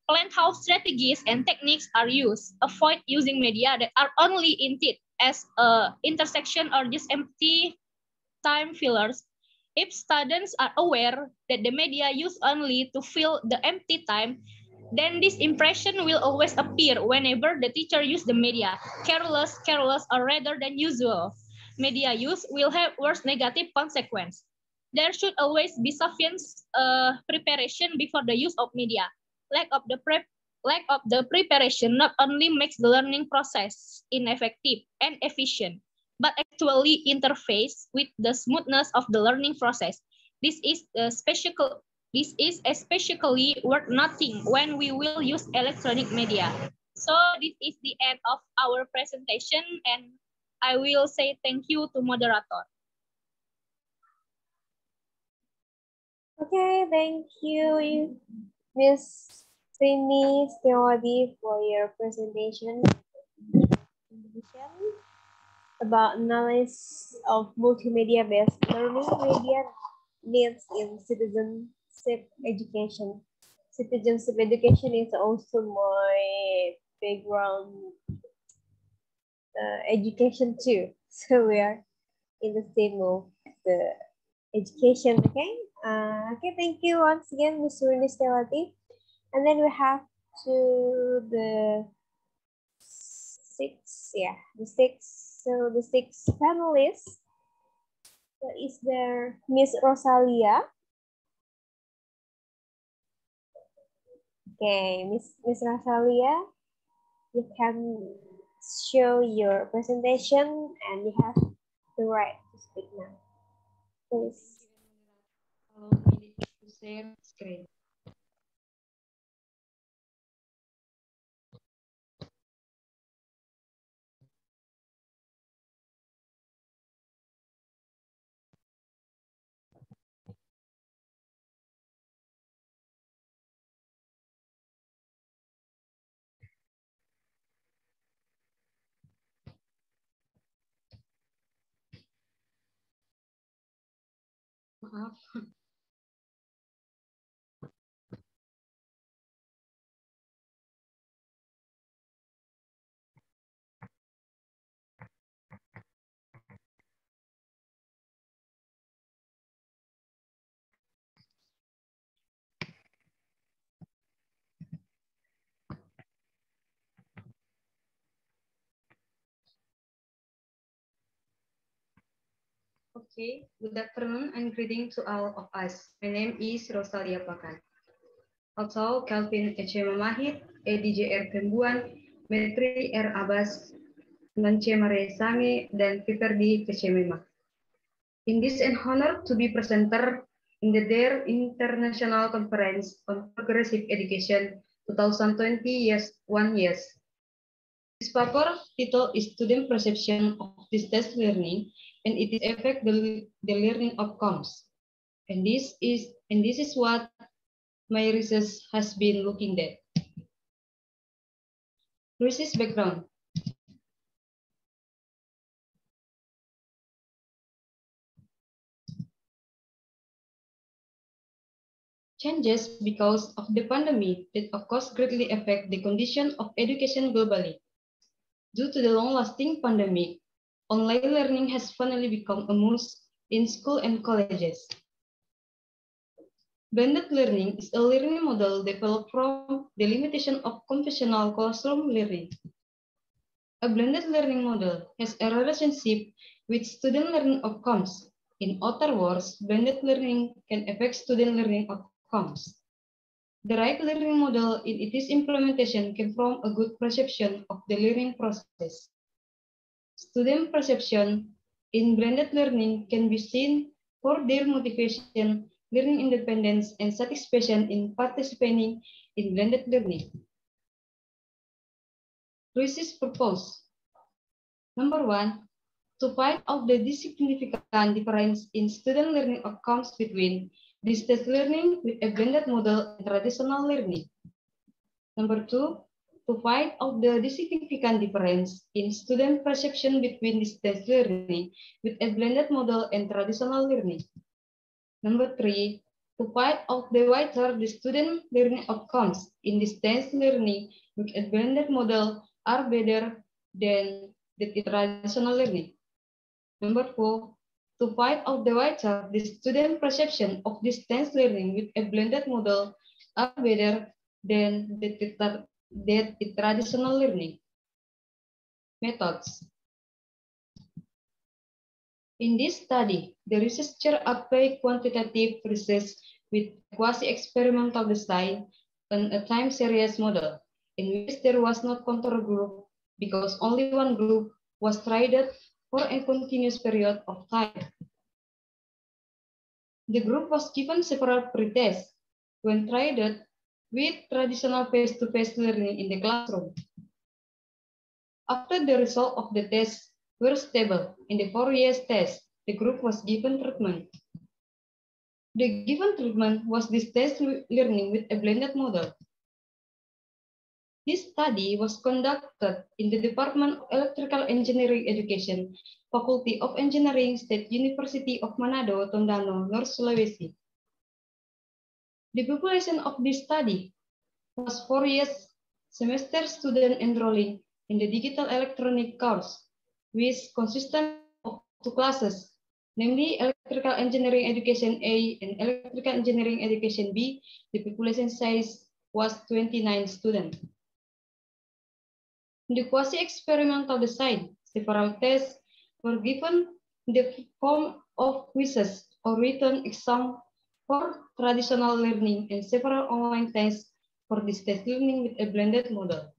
Plan how strategies and techniques are used. Avoid using media that are only intended as intersection or just empty time fillers. If students are aware that the media used only to fill the empty time, then this impression will always appear whenever the teacher uses the media, careless, or rather than usual. Media use will have worse negative consequence. There should always be sufficient preparation before the use of media. Lack of the preparation not only makes the learning process ineffective and efficient, but actually interface with the smoothness of the learning process. This is especially worth noting when we will use electronic media. So this is the end of our presentation, and I will say thank you to moderator. Okay, thank you, Miss Trini Setiawati, for your presentation about knowledge of multimedia-based learning media needs in citizenship education. Citizenship education is also my background education too. So we are in the same of the education, okay? Okay, thank you once again, Ms. Rini Setiawati. And then we have to the six. So the six panelists. So is there Miss Rosalia? Okay, Miss Rosalia, you can show your presentation and you have the right to speak now. Please. Allow me to share screen. Maaf. Okay, good afternoon and greeting to all of us. My name is Rosalia Pakan. Also, Calvin Echema Mahit, EDJR Pembuan, Metri R. Abbas, Nance Mare Sange, dan Fiferdi Kecemema. In this an honor to be presenter in the DARE International Conference on Progressive Education 2020 years 1 years. This paper title is Student Perception of Distance Learning and it is affect the learning outcomes. And this is what my research has been looking at. Research background. Changes because of the pandemic that of course greatly affect the condition of education globally. Due to the long-lasting pandemic, online learning has finally become a must in school and colleges. Blended learning is a learning model developed from the limitation of conventional classroom learning. A blended learning model has a relationship with student learning outcomes. In other words, blended learning can affect student learning outcomes. The right learning model in its implementation came from a good perception of the learning process. Student perception in blended learning can be seen for their motivation, learning independence, and satisfaction in participating in blended learning. Research purpose. Number 1, to find out the significant difference in student learning outcomes between distance learning with a blended model and traditional learning. Number 2, to find out the significant difference in student perception between distance learning with a blended model and traditional learning. Number 3, to find out whether the student learning outcomes in distance learning with a blended model are better than the traditional learning. Number 4, to find out whether the student perception of distance learning with a blended model are better than the traditional learning. Methods. In this study, the researcher applied quantitative research with quasi-experimental design on a time series model, in which there was no control group because only one group was tried for a continuous period of time. The group was given several pre-tests when tried with traditional face-to-face learning in the classroom. After the result of the test were stable in the 4 years test, the group was given treatment. The given treatment was distance learning with a blended model. This study was conducted in the Department of Electrical Engineering Education, Faculty of Engineering, State University of Manado, Tondano, North Sulawesi. The population of this study was 4 years semester student enrolling in the digital electronic course, which consisted of 2 classes, namely Electrical Engineering Education A and Electrical Engineering Education B. The population size was 29 students. In the quasi-experimental design, several tests were given in the form of quizzes or written exam for traditional learning and several online tests for distance learning with a blended model.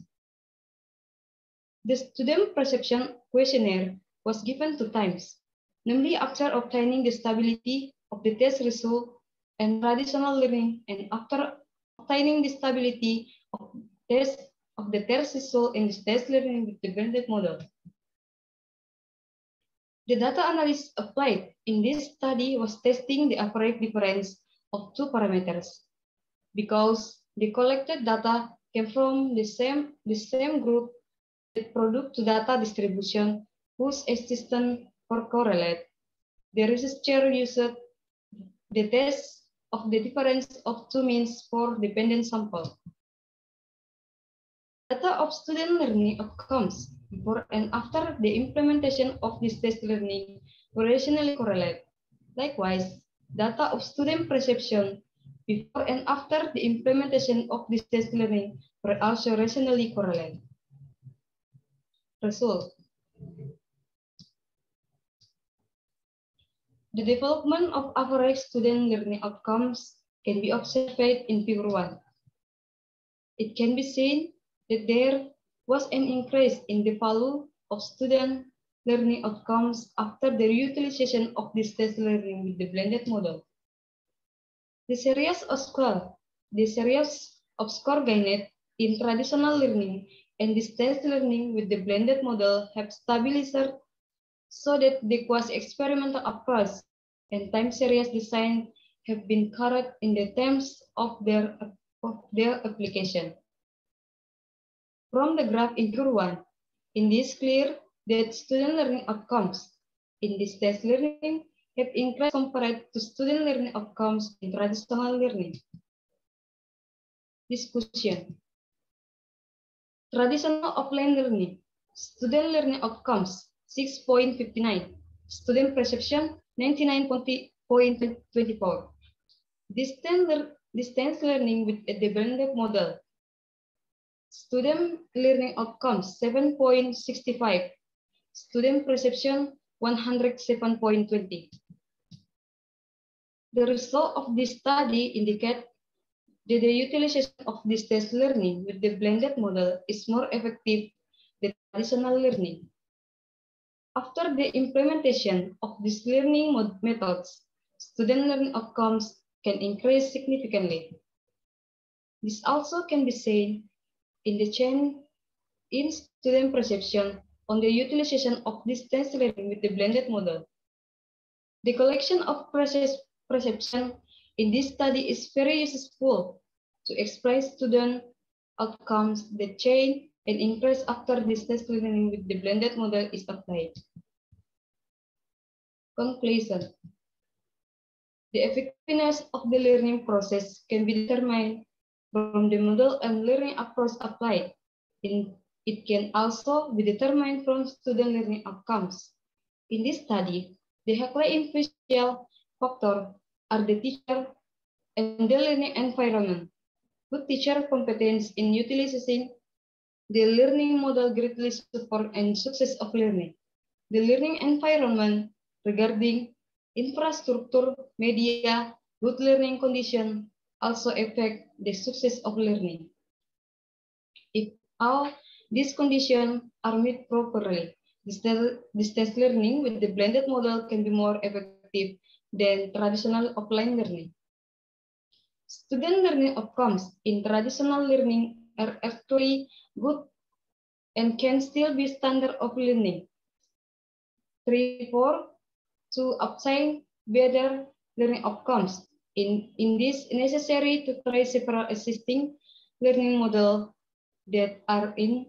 The student perception questionnaire was given 2 times, namely after obtaining the stability of the test result and traditional learning and after obtaining the stability of the test result in the test learning with the blended model. The data analysis applied in this study was testing the average difference of 2 parameters. Because the collected data came from the same group with product to data distribution whose existence or correlate, the researcher used the test of the difference of 2 means for dependent sample. Data of student learning outcomes before and after the implementation of distance learning were rationally correlate. Likewise, data of student perception before and after the implementation of distance learning were also rationally correlate. Result. The development of average student learning outcomes can be observed in Figure 1. It can be seen that there was an increase in the value of student learning outcomes after the utilization of distance learning with the blended model. The series of score gained in traditional learning and distance learning with the blended model have stabilized so that the quasi-experimental approach and time series design have been correct in the terms of their application. From the graph in Figure 1, it is clear that student learning outcomes in distance learning have increased compared to student learning outcomes in traditional learning. Discussion. Traditional offline learning, student learning outcomes 6.59, student perception 99.24. Distance learning with a blended model, student learning outcomes 7.65, student perception 107.20. The result of this study indicate that the utilization of distance learning with the blended model is more effective than traditional learning. After the implementation of these learning methods, student learning outcomes can increase significantly. This also can be seen in the change in student perception on the utilization of distance learning with the blended model. The collection of perception in this study is very useful to express student outcomes that change and increase after distance learning with the blended model is applied. Conclusion. The effectiveness of the learning process can be determined from the model and learning approach applied. It can also be determined from student learning outcomes. In this study, the highly influential factors are the teacher and the learning environment. Good teacher competence in utilizing the learning model greatly support and success of learning. The learning environment regarding infrastructure, media, good learning condition also affect the success of learning. If all these conditions are met properly, distance learning with the blended model can be more effective than traditional offline learning. Student learning outcomes in traditional learning are actually good and can still be standard of learning. 3-4 to obtain better learning outcomes. In this, necessary to try several existing learning models that are in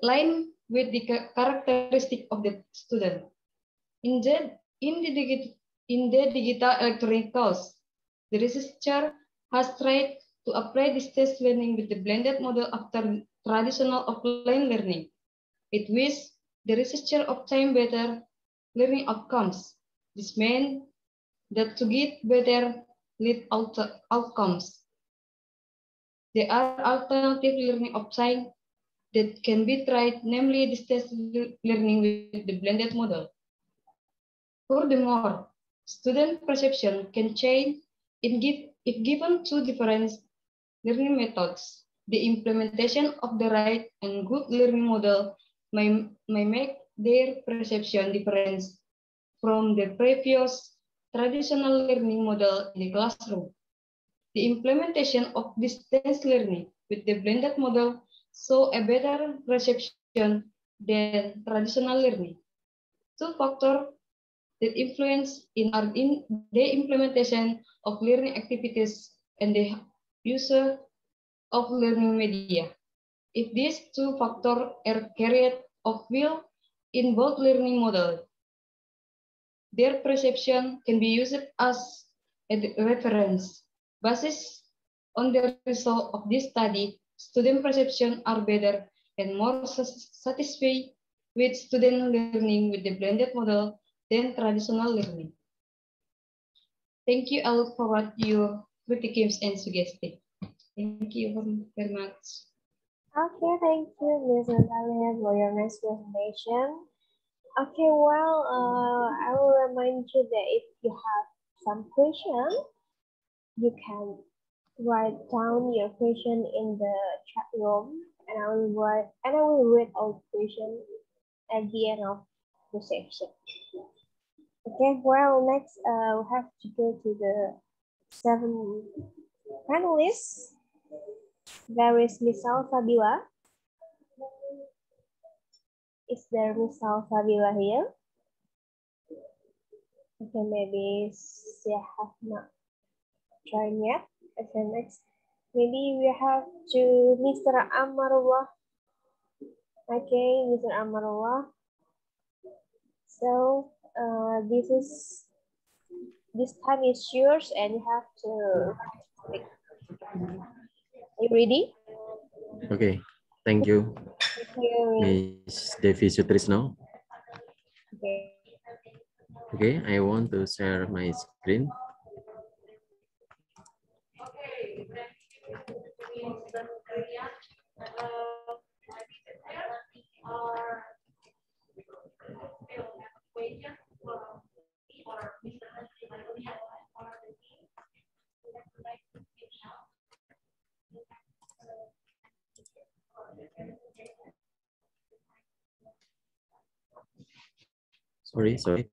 line with the characteristic of the student. In the digital electronic tools, the researcher has tried to apply distance learning with the blended model after traditional offline learning. It which the researcher obtained better learning outcomes. This means that to get better outcomes, there are alternative learning options that can be tried, namely distance learning with the blended model. Furthermore, student perception can change if given two different learning methods. The implementation of the right and good learning model may make their perception different from the previous traditional learning model in the classroom. The implementation of distance learning with the blended model saw a better perception than traditional learning. Two factors that influence are in the implementation of learning activities and the use of learning media. If these two factors are carried of will in both learning models, their perception can be used as a reference. Based on the result of this study, student perception are better and more satisfied with student learning with the blended model than traditional learning. Thank you. I look forward to your critiques and suggestions. Thank you very much. Okay, thank you, Ms. Natalia, for your nice presentation. Okay, well, I will remind remind you that if you have some question, you can write down your question in the chat room, and I will read all question at the end of the section. Okay, well, next we have to go to the 7 panelists. There is Miss Alfabila. Is there Miss Alfabila here? Okay, maybe she have not joined yet. Okay, next. Maybe we have to Mr. Amarullah. Okay, Mr. Amarullah. So this time is yours and you have to speak. Are you ready? Okay, thank you, Thank you. Miss Devi Sutrisno. Okay. Okay, I want to share my screen. Sorry.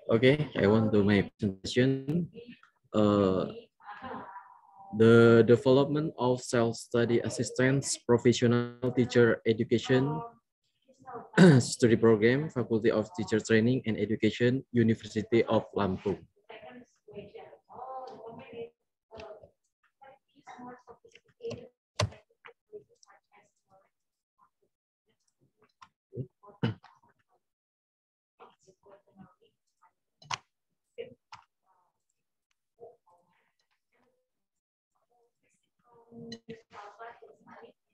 Okay, I want to my presentation. The development of self-study assistance, professional teacher education, study program, Faculty of Teacher Training and Education, University of Lampung.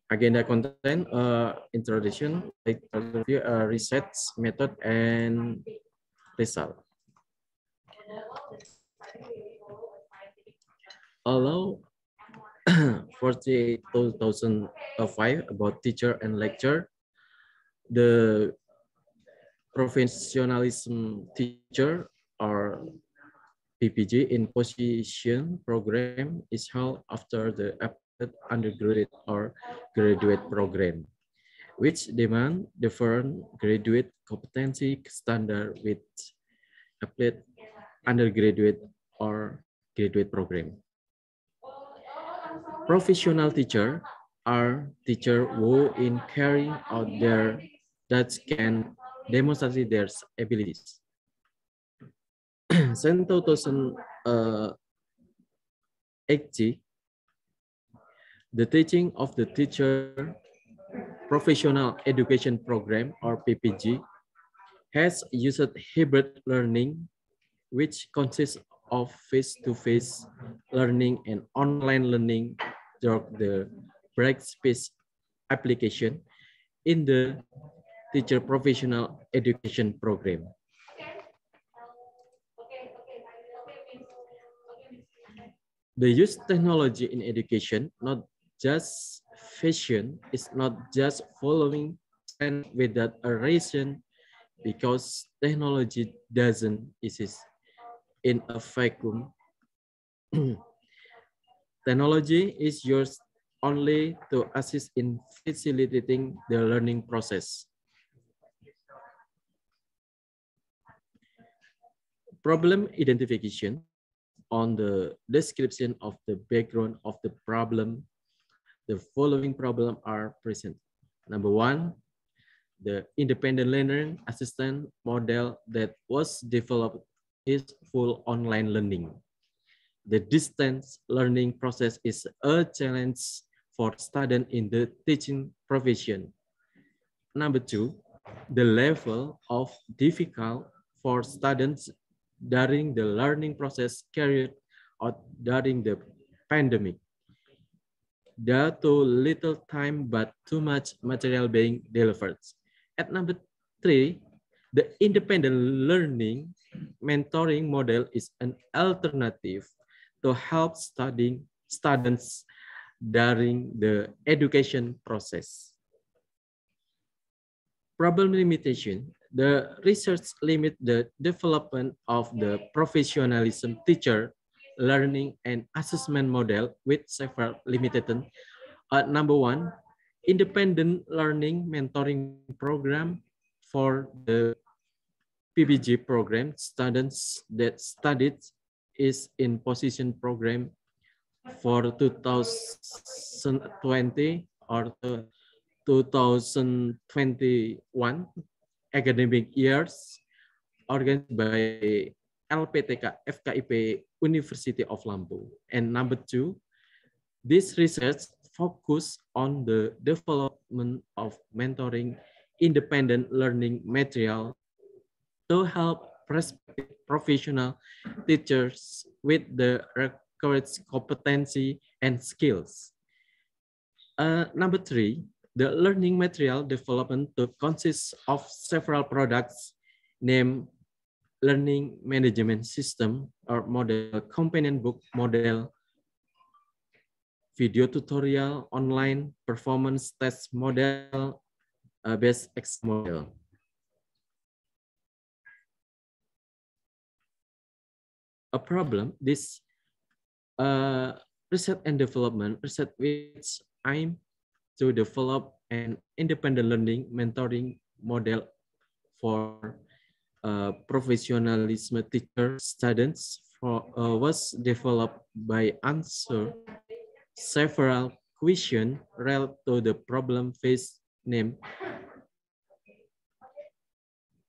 Agenda content, introduction, review, research method and result. Although 2005 about teacher and lecture, the professionalism teacher or PPG in position program is held after the undergraduate or graduate program, which demand different graduate competency standard with applied undergraduate or graduate program. Professional teacher are teachers who in carrying out their that can demonstrate their abilities. Since 2018, the teaching of the teacher professional education program or PPG has used hybrid learning, which consists of face-to-face learning and online learning through the break-space application in the teacher professional education program. The use technology in education, not just fashion, is not just following trend without a reason, because technology doesn't exist in a vacuum. Technology is used only to assist in facilitating the learning process. Problem identification. On the description of the background of the problem, the following problems are present. Number one, the independent learning assistant model that was developed is full online learning. The distance learning process is a challenge for students in the teaching profession. Number two, the level of difficult for students during the learning process carried out during the pandemic. There are too little time but too much material being delivered. At number three, the independent learning mentoring model is an alternative to help students during the education process. Problem limitation. The research limit the development of the professionalism teacher learning and assessment model with several limitations. Number one, independent learning mentoring program for the PBG program. Students that studied is in position program for 2020 or 2021 academic years organized by LPTK FKIP University of Lampung. And number two, this research focus on the development of mentoring independent learning material to help prospective professional teachers with the required competency and skills. Number three, the learning material development to consists of several products named learning management system or model, companion book model, video tutorial, online performance test model, base X model. A problem, this research and development, research which aim to develop an independent learning mentoring model for professionalism teacher students was developed by answer several questions related to the problem faced named.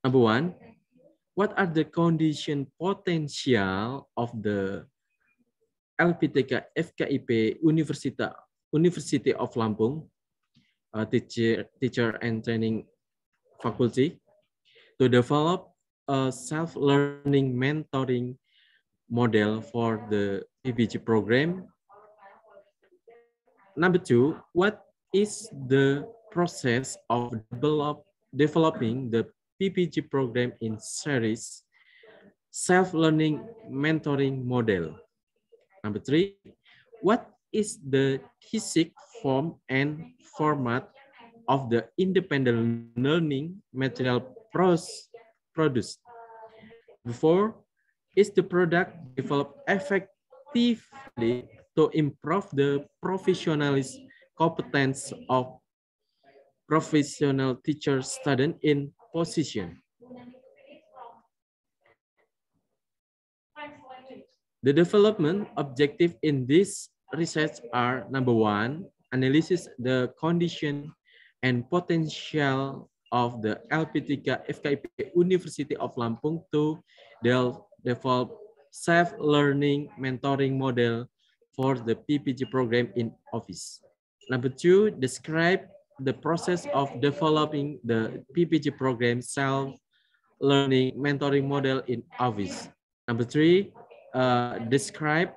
Number one, what are the condition potential of the LPTK FKIP University of Lampung teacher and training faculty to develop a self-learning mentoring model for the PBG program. Number two, what is the process of developing the PBG program in series self-learning mentoring model? Number three, what is the basic form and format of the independent learning material produced? Before, is the product developed effectively to improve the professionalism competence of professional teacher student in position? The development objective in this research are: number one, analysis the condition and potential of the LPTK FKIP University of Lampung to develop self-learning mentoring model for the PPG program in office. Number two, describe the process of developing the PPG program self-learning mentoring model in office. Number three, describe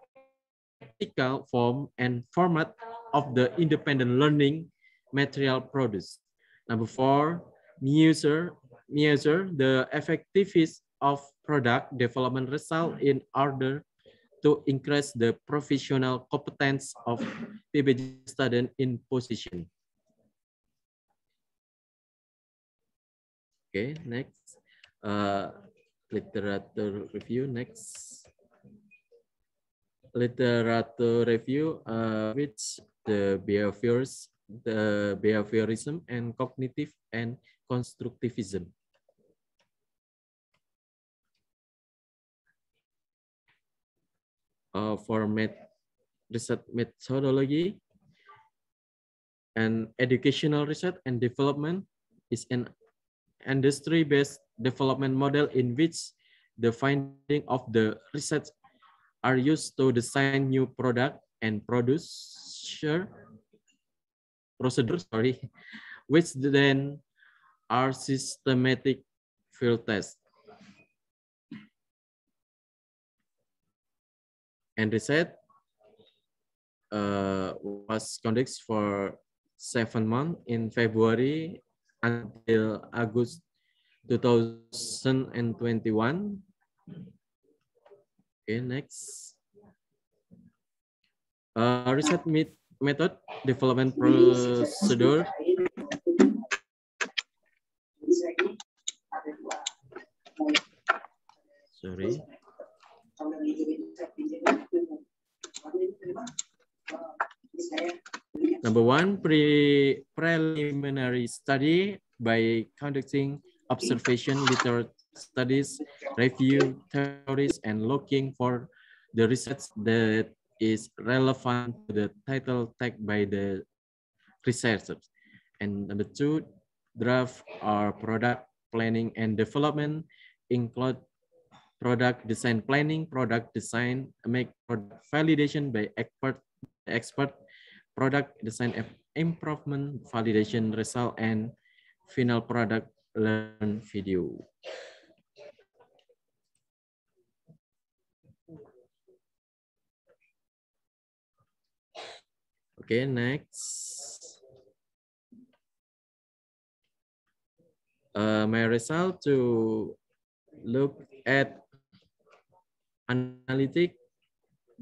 practical form and format of the independent learning material produced. Number four, measure the effectiveness of product development result in order to increase the professional competence of PBG student in position. Okay, next. Literature review next. Literature review, which the behaviorism and cognitive and constructivism. For research methodology and educational research and development is an industry-based development model in which the finding of the research are used to design new product and procedure, which then are systematic field tests. And research was conducted for 7 months in February until August 2021. Okay, next. Research method development procedure. Sorry. Number one, preliminary study by conducting observation, literature studies, review theories, and looking for the research that is relevant to the title tagged by the researchers. And number two, draft or product planning and development include product design planning, product design, make product validation by expert, product design improvement, validation result, and final product learn video. Okay, next. My result to look at analytic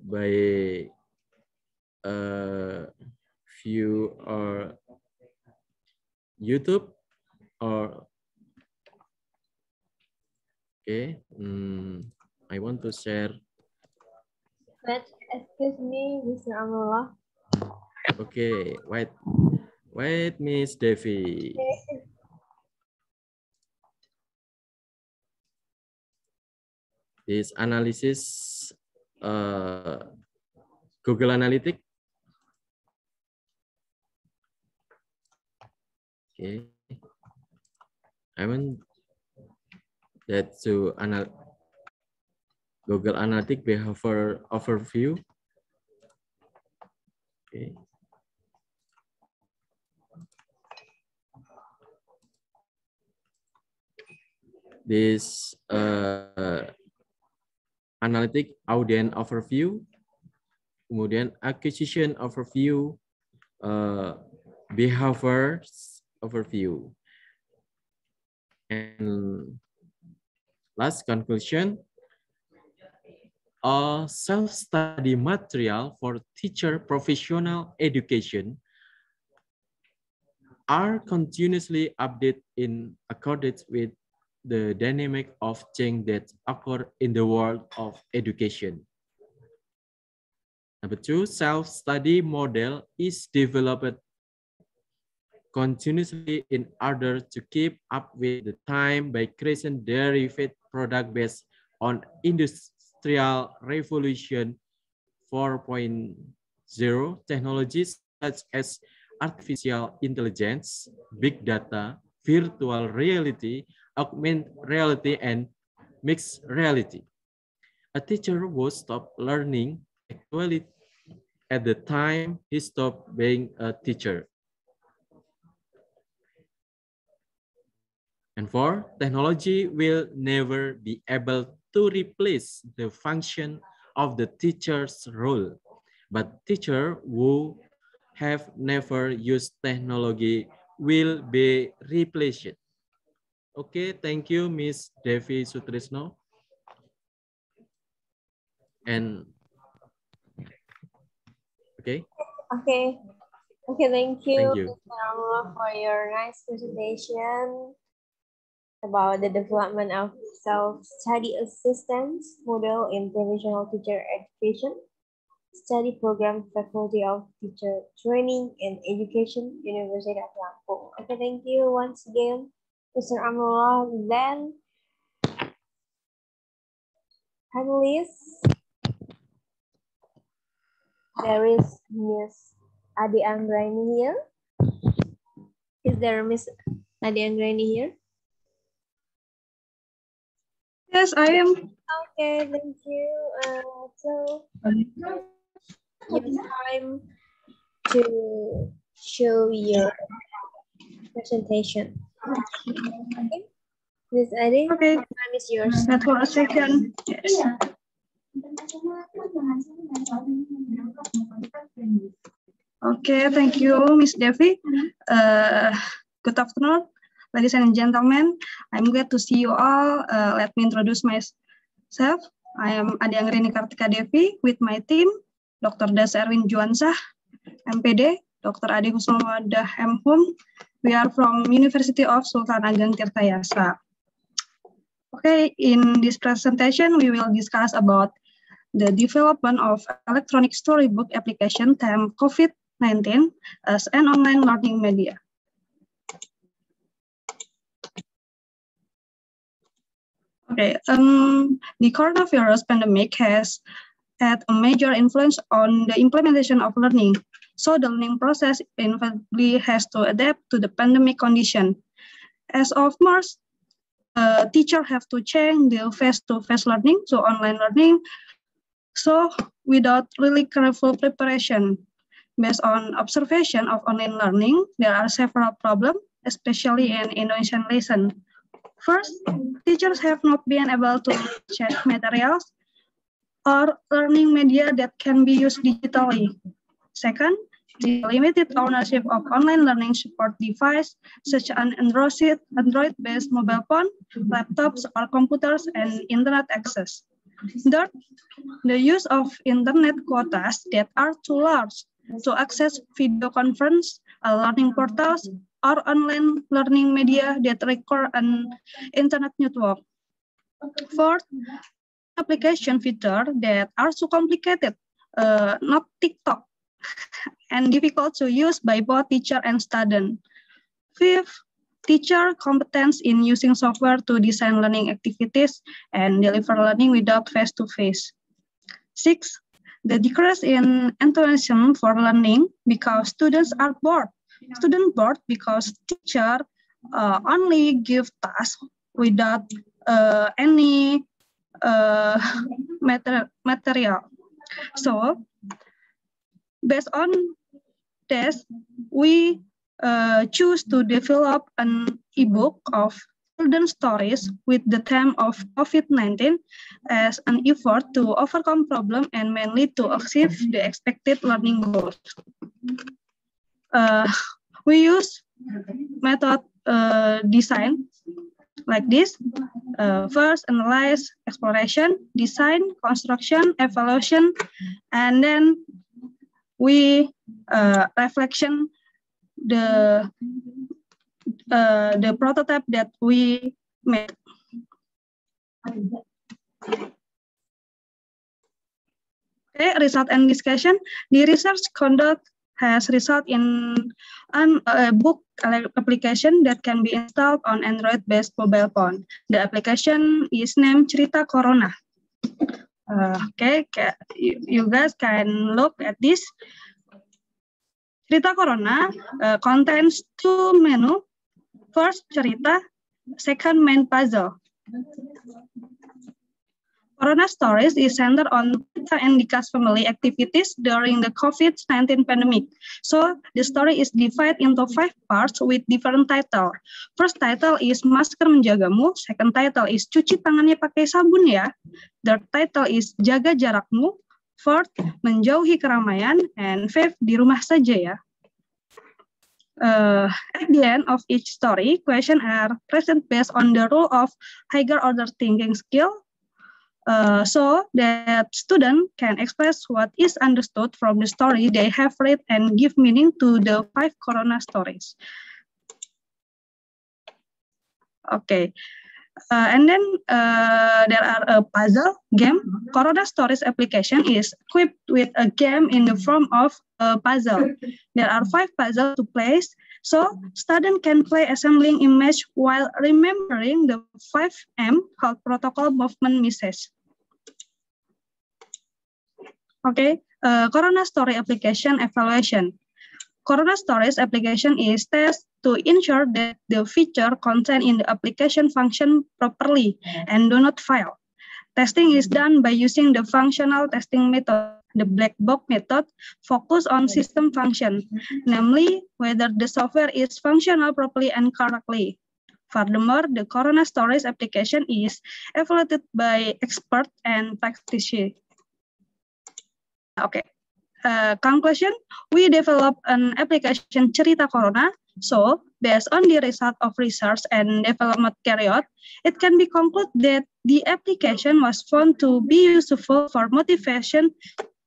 by view or YouTube or okay. I want to share. But excuse me, Mr. Amrullah. Okay, wait, Miss Devi. This analysis, Google Analytics. Okay, I want that to Google Analytics behavior overview. Okay. This analytic audience overview, kemudian acquisition overview, behaviors overview, and last conclusion, a self-study material for teacher professional education are continuously updated in accordance with the dynamic of change that occur in the world of education. Number two, self-study model is developed continuously in order to keep up with the time by creating derived product based on Industrial Revolution 4.0 technologies such as artificial intelligence, big data, virtual reality, augmented reality, and mixed reality. A teacher will stop learning actually at the time he stopped being a teacher. And four, technology will never be able to replace the function of the teacher's role, but teachers who have never used technology will be replaced. Okay, thank you, Miss Devi Sutrisno. And okay. Okay, thank you, Thank you. Mr. Amrullah, for your nice presentation about the development of self-study assistance model in professional teacher education, study program, Faculty of Teacher Training and Education, University of Lampung. Okay, thank you once again, Mr. Amrullah. Then, panelists, there is Miss Adi Anggraini here. Is there Miss Adi Anggraini here? Yes, I am. Okay, thank you. So, it's time to show your presentation. Miss Ade, Okay, time is yours. wait for a second. Yes. Okay, thank you, Miss Devi. Good afternoon, ladies and gentlemen. I'm glad to see you all. Let me introduce myself. I am Ade Anggreni Kartika Devi with my team, Dr. Das Erwin Juansah, MPD, Dr. Ade Husnulwadah M.Hum. We are from University of Sultan Ageng Tirtayasa. Okay, in this presentation, we will discuss about the development of electronic storybook application term COVID-19 as an online learning media. Okay, the coronavirus pandemic has had a major influence on the implementation of learning. So the learning process inevitably has to adapt to the pandemic condition. As of March, teachers have to change the face-to-face learning to online learning. So without really careful preparation, based on observation of online learning, there are several problems, especially in Indonesian lesson. First, teachers have not been able to check materials or learning media that can be used digitally. Second, the limited ownership of online learning support device, such as an Android-based mobile phone, laptops, or computers, and internet access. Third, the use of internet quotas that are too large to access video conference, learning portals, or online learning media that require an internet network. Fourth, application features that are so complicated, not TikTok, and difficult to use by both teacher and student. Fifth, teacher competence in using software to design learning activities and deliver learning without face-to-face. Sixth, the decrease in enthusiasm for learning because students are bored. Students bored because teacher only give tasks without any material. So, based on this, we choose to develop an ebook of children's stories with the theme of COVID-19 as an effort to overcome problems and mainly to achieve the expected learning goals. We use method design like this. First, analyze, exploration, design, construction, evaluation, and then we reflection the prototype that we made. Okay, result and discussion. The research conduct has resulted in a book application that can be installed on Android-based mobile phone. The application is named Cerita Corona. Okay, you guys can look at this. Cerita Corona contains two menus. First, cerita. Second, main puzzle. Corona Stories is centered on Tita and Dika's family activities during the COVID-19 pandemic. So the story is divided into 5 parts with different title. First title is Masker Menjagamu. Second title is Cuci Tangannya Pakai Sabun Ya. Third title is Jaga Jarakmu. Fourth, Menjauhi Keramaian. And fifth, Di Rumah Saja Ya. At the end of each story, questions are present based on the rule of higher order thinking skill. So that student can express what is understood from the story they have read and give meaning to the 5 Corona stories. Okay, and then there are a puzzle game. Corona Stories application is equipped with a game in the form of a puzzle. There are 5 puzzles to play. So student can play assembling image while remembering the 5M health protocol movement message. Okay, Corona Story application evaluation. Corona Stories application is tested to ensure that the feature content in the application function properly and do not fail. Testing is done by using the functional testing method. The black box method focus on system function, namely whether the software is functional properly and correctly. Furthermore, the Corona Stories application is evaluated by experts and practitioners. Okay. Conclusion, we develop an application Cerita Corona. So, based on the result of research and development carried out, it can be concluded that the application was found to be useful for motivation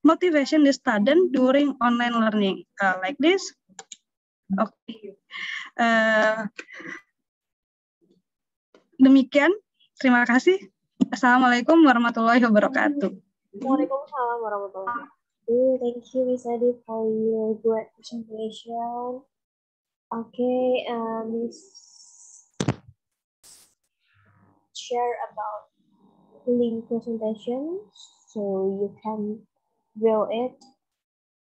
the student during online learning. Like this. Okay. Demikian, terima kasih. Assalamualaikum warahmatullahi wabarakatuh. Waalaikumsalam warahmatullahi wabarakatuh. Thank you, Miss Adi, for your great presentation. Okay, Miss, share about link presentation, so you can view it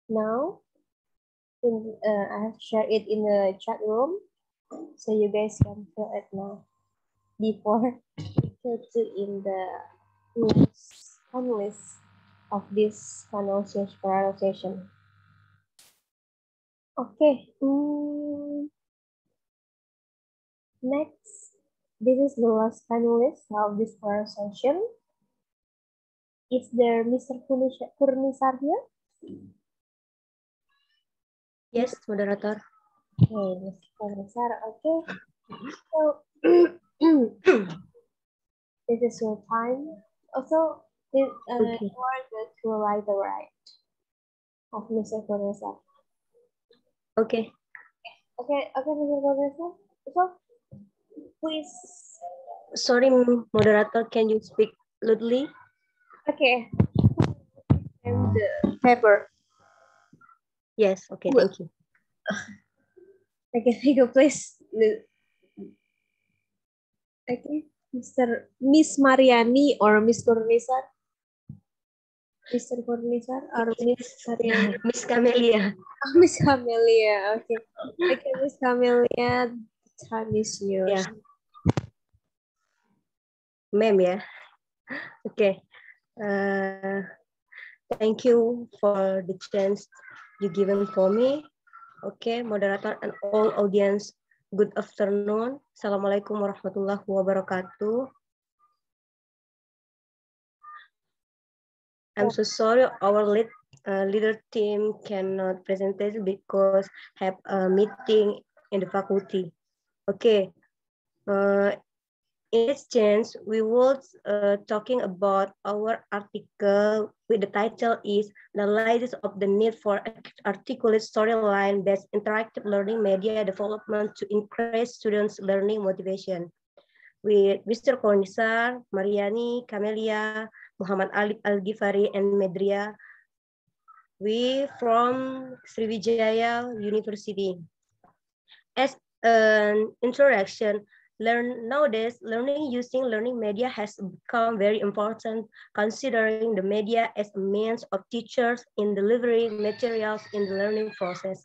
now. I have shared it in the chat room, so you guys can view it now before put it in the panelists of this panel session. Okay. Next, this is the last panelist of this session. Is there Mr. Kurnisar here? Yes, moderator. Okay, Mr. Kurnisar. Okay. So this is your time. Also, you are going to write the right of Mr. Kurnisar. Okay. Okay, Mr. Kurnisar. So, please. Sorry, moderator, can you speak loudly? Okay. And the paper. Yes, okay, thank you. Okay, thank you, please. Okay, Miss Mariani or Miss Kurnisar? Mr. Kurnisar or Miss Mariani? Miss Camelia. Oh, Miss Camelia, okay. Okay, Miss Camelia, the time is yours. Yeah. Ma'am, yeah. Okay. Thank you for the chance you given for me. Okay, moderator and all audience, good afternoon. Assalamualaikum warahmatullahi wabarakatuh. I'm so sorry our leader team cannot present it because have a meeting in the faculty. Okay. In this chance, we will talking about our article with the title is the analysis of the need for articulate storyline-based interactive learning media development to increase students' learning motivation. With Mr. Kurnisar, Mariani, Camelia, Muhammad Ali Al-Ghifari, and Medria. We from Sriwijaya University. As an introduction, nowadays, learning using learning media has become very important, considering the media as a means of teachers in delivering materials in the learning process.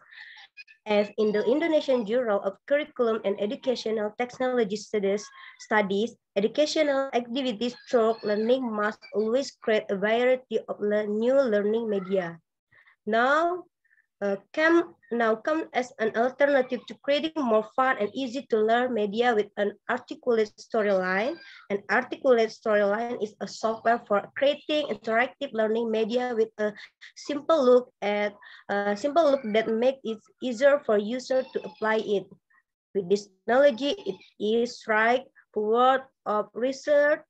As in the Indonesian Journal of Curriculum and Educational Technology Studies, educational activities through learning must always create a variety of new learning media. Now come as an alternative to creating more fun and easy to learn media with an articulate storyline. An articulate storyline is a software for creating interactive learning media with a simple look that makes it easier for users to apply it. With this technology, it is right forward of research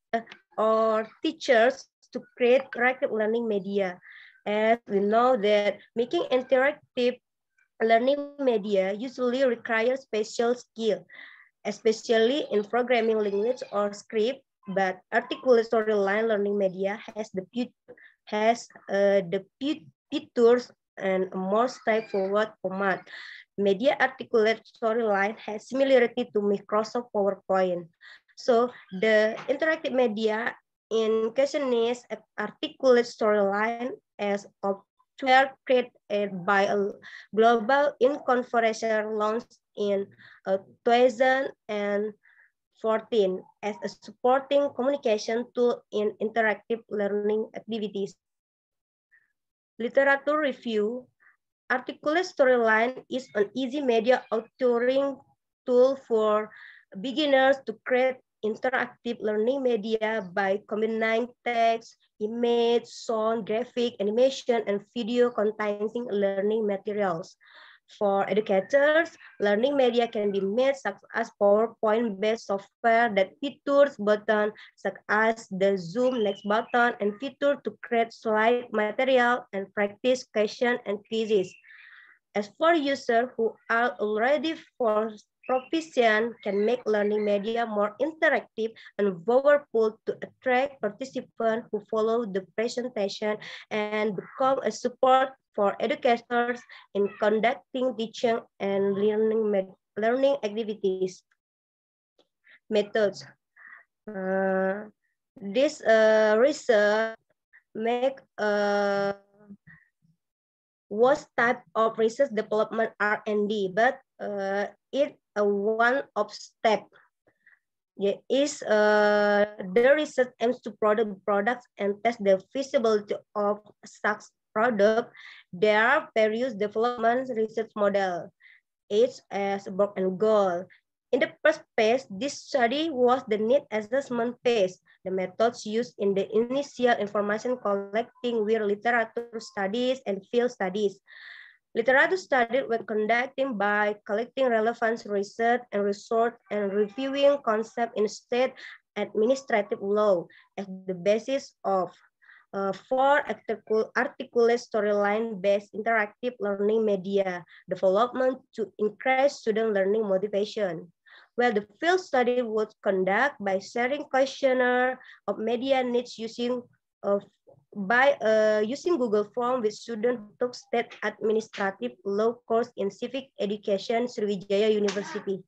or teachers to create interactive learning media. As we know that making interactive learning media usually requires special skill, especially in programming language or script, but articulate storyline learning media has the features and a more straightforward format. Media articulate storyline has similarity to Microsoft PowerPoint. So the interactive media in question is articulate storyline as software created by a global incorporation launched in 2014 as a supporting communication tool in interactive learning activities. Literature review. Articulate storyline is an easy media authoring tool for beginners to create interactive learning media by combining text, image, sound, graphic, animation, and video containing learning materials. For educators, learning media can be made such as PowerPoint-based software that features buttons such as the Zoom next button and feature to create slide material and practice questions and quizzes. As for users who are already proficient, can make learning media more interactive and powerful to attract participants who follow the presentation and become a support for educators in conducting teaching and learning activities. Methods. This research make was type of research development R&D, but it one of step. The research aims to produce products and test the feasibility of such product. There are various development research model, each as work and goal. In the first phase, this study was the need assessment phase. The methods used in the initial information collecting were literature studies and field studies. Literature studies were conducted by collecting relevance research and reviewing concepts in state administrative law as the basis of for articulate storyline-based interactive learning media development to increase student learning motivation. Well, the field study was conducted by sharing questionnaire of media needs using Google Form with students who took state administrative law course in civic education, Sriwijaya University.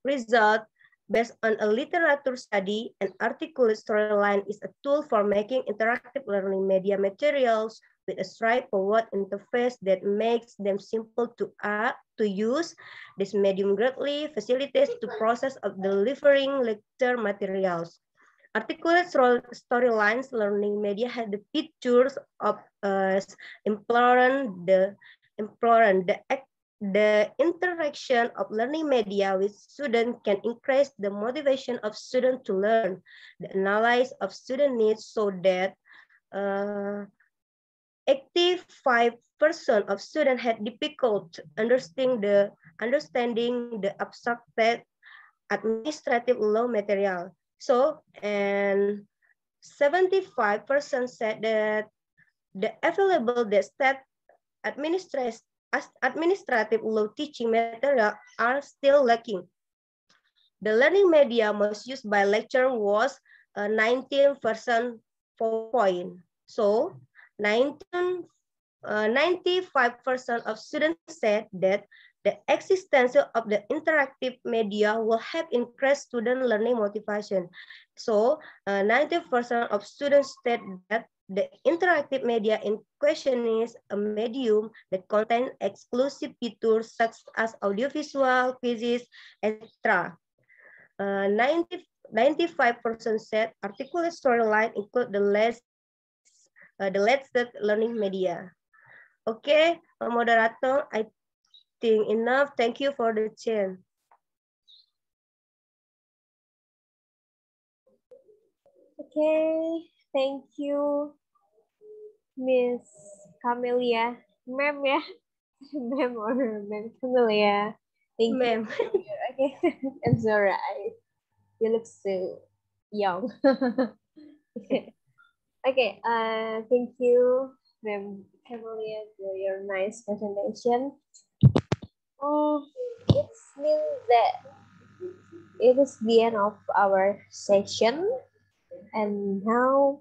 Result, based on a literature study, an articulate storyline is a tool for making interactive learning media materials with a straightforward interface that makes them simple to use. This medium greatly facilitates the process of delivering lecture materials. Articulate storylines learning media has the features of employing the interaction of learning media with students can increase the motivation of students to learn, the analysis of student needs so that 85% of students had difficult understanding the abstracted administrative law material. So, and 75% said that the available state administrative law teaching material are still lacking. The learning media most used by lecturer was 19% point. So 95% of students said that the existence of the interactive media will help increase student learning motivation. So 90% of students said that the interactive media in question is a medium that contains exclusive features such as audiovisual, quizzes, etc. 95% said articulate storyline include the latest learning media. Okay, moderator, I think enough. Thank you for the chance. Okay, thank you, Miss Camelia. Ma'am, yeah. Ma'am or Ma'am Camelia. Thank you. Okay, I'm sorry. You look so young. Okay. Okay, thank you, Ma'am Camelia, for your nice presentation. Oh, it means that it is the end of our session. And now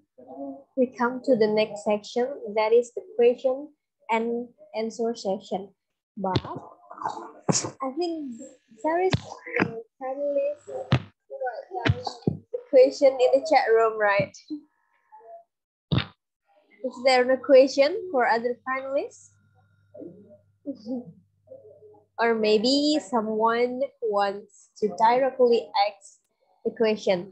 we come to the next section, that is the question and answer session. But I think there is the panelists write down the question in the chat room, right? Is there no question for other panelists? Or maybe someone wants to directly ask the question.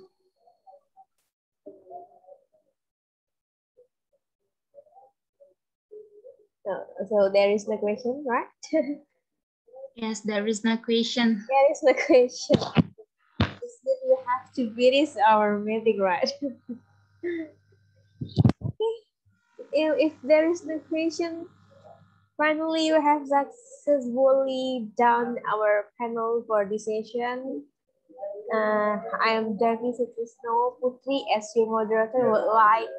So there is no question, right? Yes, there is no question. There is no question. Just that you have to finish our meeting, right? Okay. If there is no question, finally we have successfully done our panel for this session. I am Devi Sutisno Putri as your moderator would like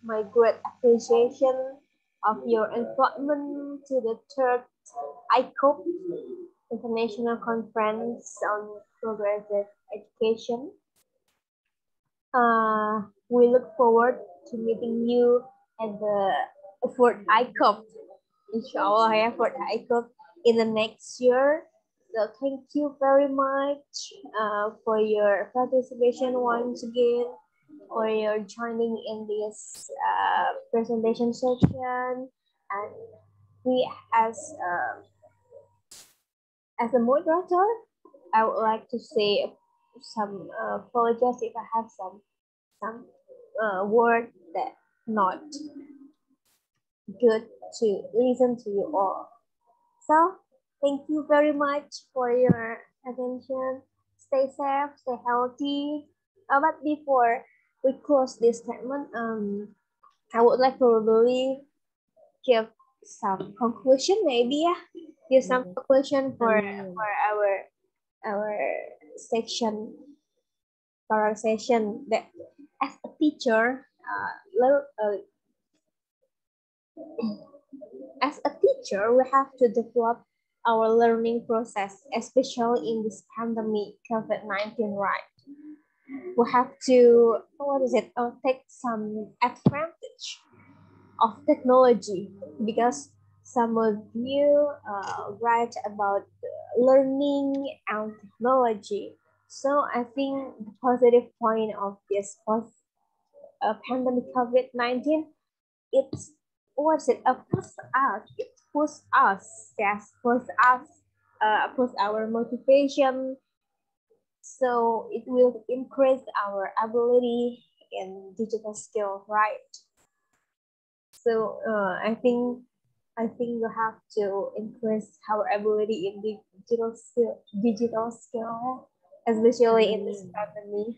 my great appreciation of your involvement to the third ICOPE International Conference on Progressive Education. We look forward to meeting you at the fourth ICOPE, inshallah, yeah, fourth ICOPE in the next year. So thank you very much for your participation once again, for your joining in this presentation session. And we, as a moderator, I would like to say some apologies if I have some word that not good to listen to you all. So thank you very much for your attention. Stay safe, stay healthy. But before we close this statement, I would like to really give some conclusion, maybe, yeah. Give some conclusion for our section, for our session, that as a teacher, we have to develop our learning process, especially in this pandemic COVID-19, right? We have to, take some advantage of technology, because some of you write about learning and technology. So I think the positive point of this pandemic COVID-19, it's push our motivation. So it will increase our ability in digital skill, right? So I think you have to increase our ability in the digital skill, especially in this pandemic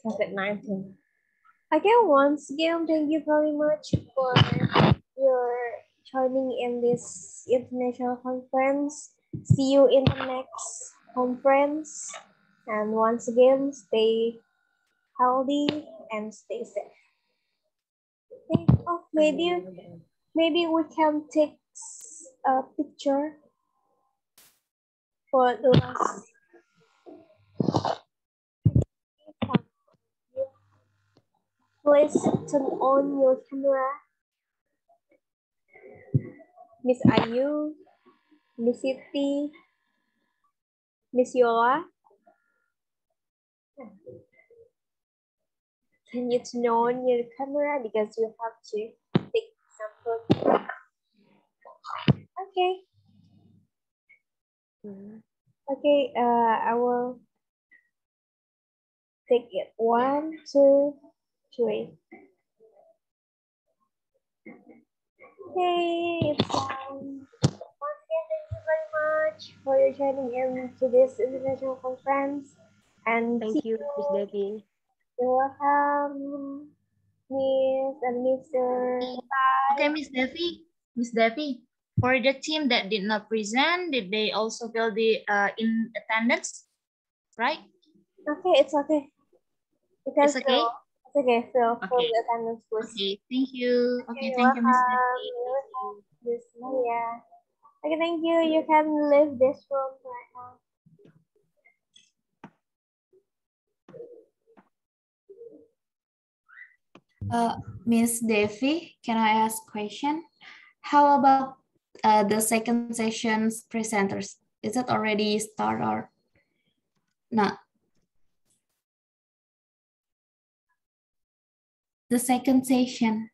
COVID-19. Okay, once again, thank you very much for your joining in this international conference. See you in the next conference. And once again, stay healthy and stay safe. Okay. Oh, maybe we can take a picture for the last. Please turn on your camera. Miss Ayu, Miss Siti, Miss Yola. Can you turn on your camera, because you have to take some photos. Okay. Okay, I will take it. 1, 2, 3. Okay, it's done. Once again, thank you very much for your joining in to this international conference. And thank you, Miss Devi. You're welcome, Miss and Mr. Bye. Okay, Miss Devi, for the team that did not present, did they also fill the in attendance, right? Okay, it's okay. It's okay? It's okay, so Okay. for the attendance, please. Okay, thank you. Okay, You're thank you, Miss welcome. Devi. You're welcome, Miss Maria. Okay, thank you. You can leave this room right now. Miss Devi, can I ask a question? How about the second session's presenters? Is it already start or not? The second session.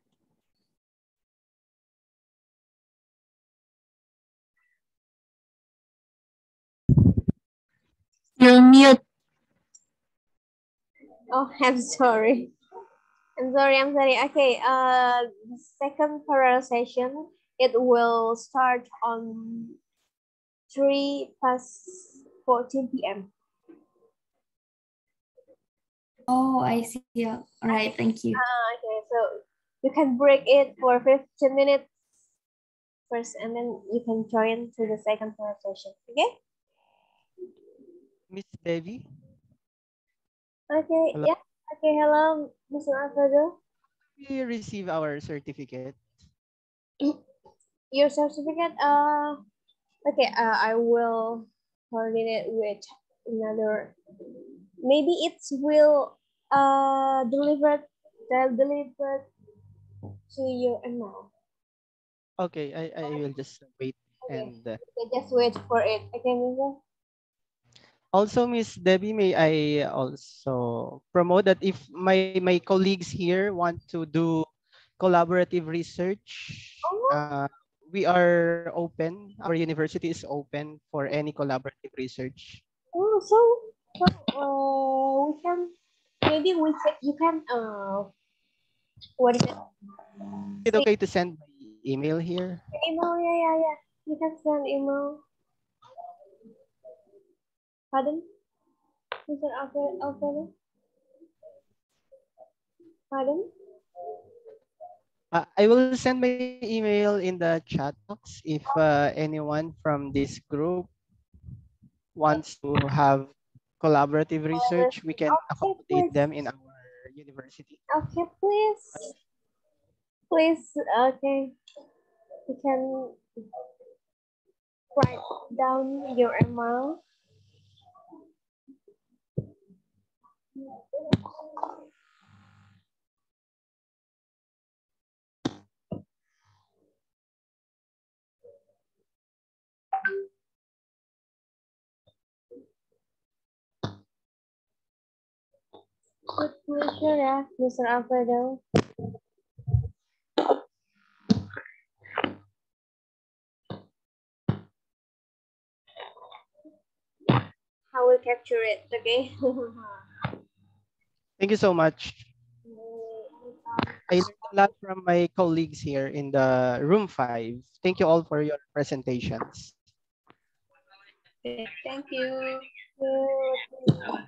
You're mute. Oh, I'm sorry. I'm sorry. Okay, the second parallel session It will start on 3:14 p.m. Oh, I see. All right, thank you. Okay, so you can break it for 15 minutes first, and then you can join to the second session. Okay? Miss Devi? Okay, Hello? yeah. Okay, hello, Mr. Alfredo. We receive our certificate. Your certificate, okay, I will coordinate with another. Maybe it will delivered to your email. Okay, I will just wait. Okay, And okay, just wait for it. Okay, Mr. also, Miss Debbie, may I also promote that if my colleagues here want to do collaborative research, we are open. Our university is open for any collaborative research. Oh, so we can maybe you can what is it? Is it okay to send my email here? Email, yeah. You can send email. Pardon, Mr. Alfredo. Pardon. I will send my email in the chat box if anyone from this group wants to have collaborative research. We can Okay, accommodate please. them in our university. Okay, please. Please, okay. You can write down your email. With pleasure, yeah, Mr. Alfredo. I will capture it, okay? Thank you so much. I learned a lot from my colleagues here in the room 5. Thank you all for your presentations. Thank you. Good.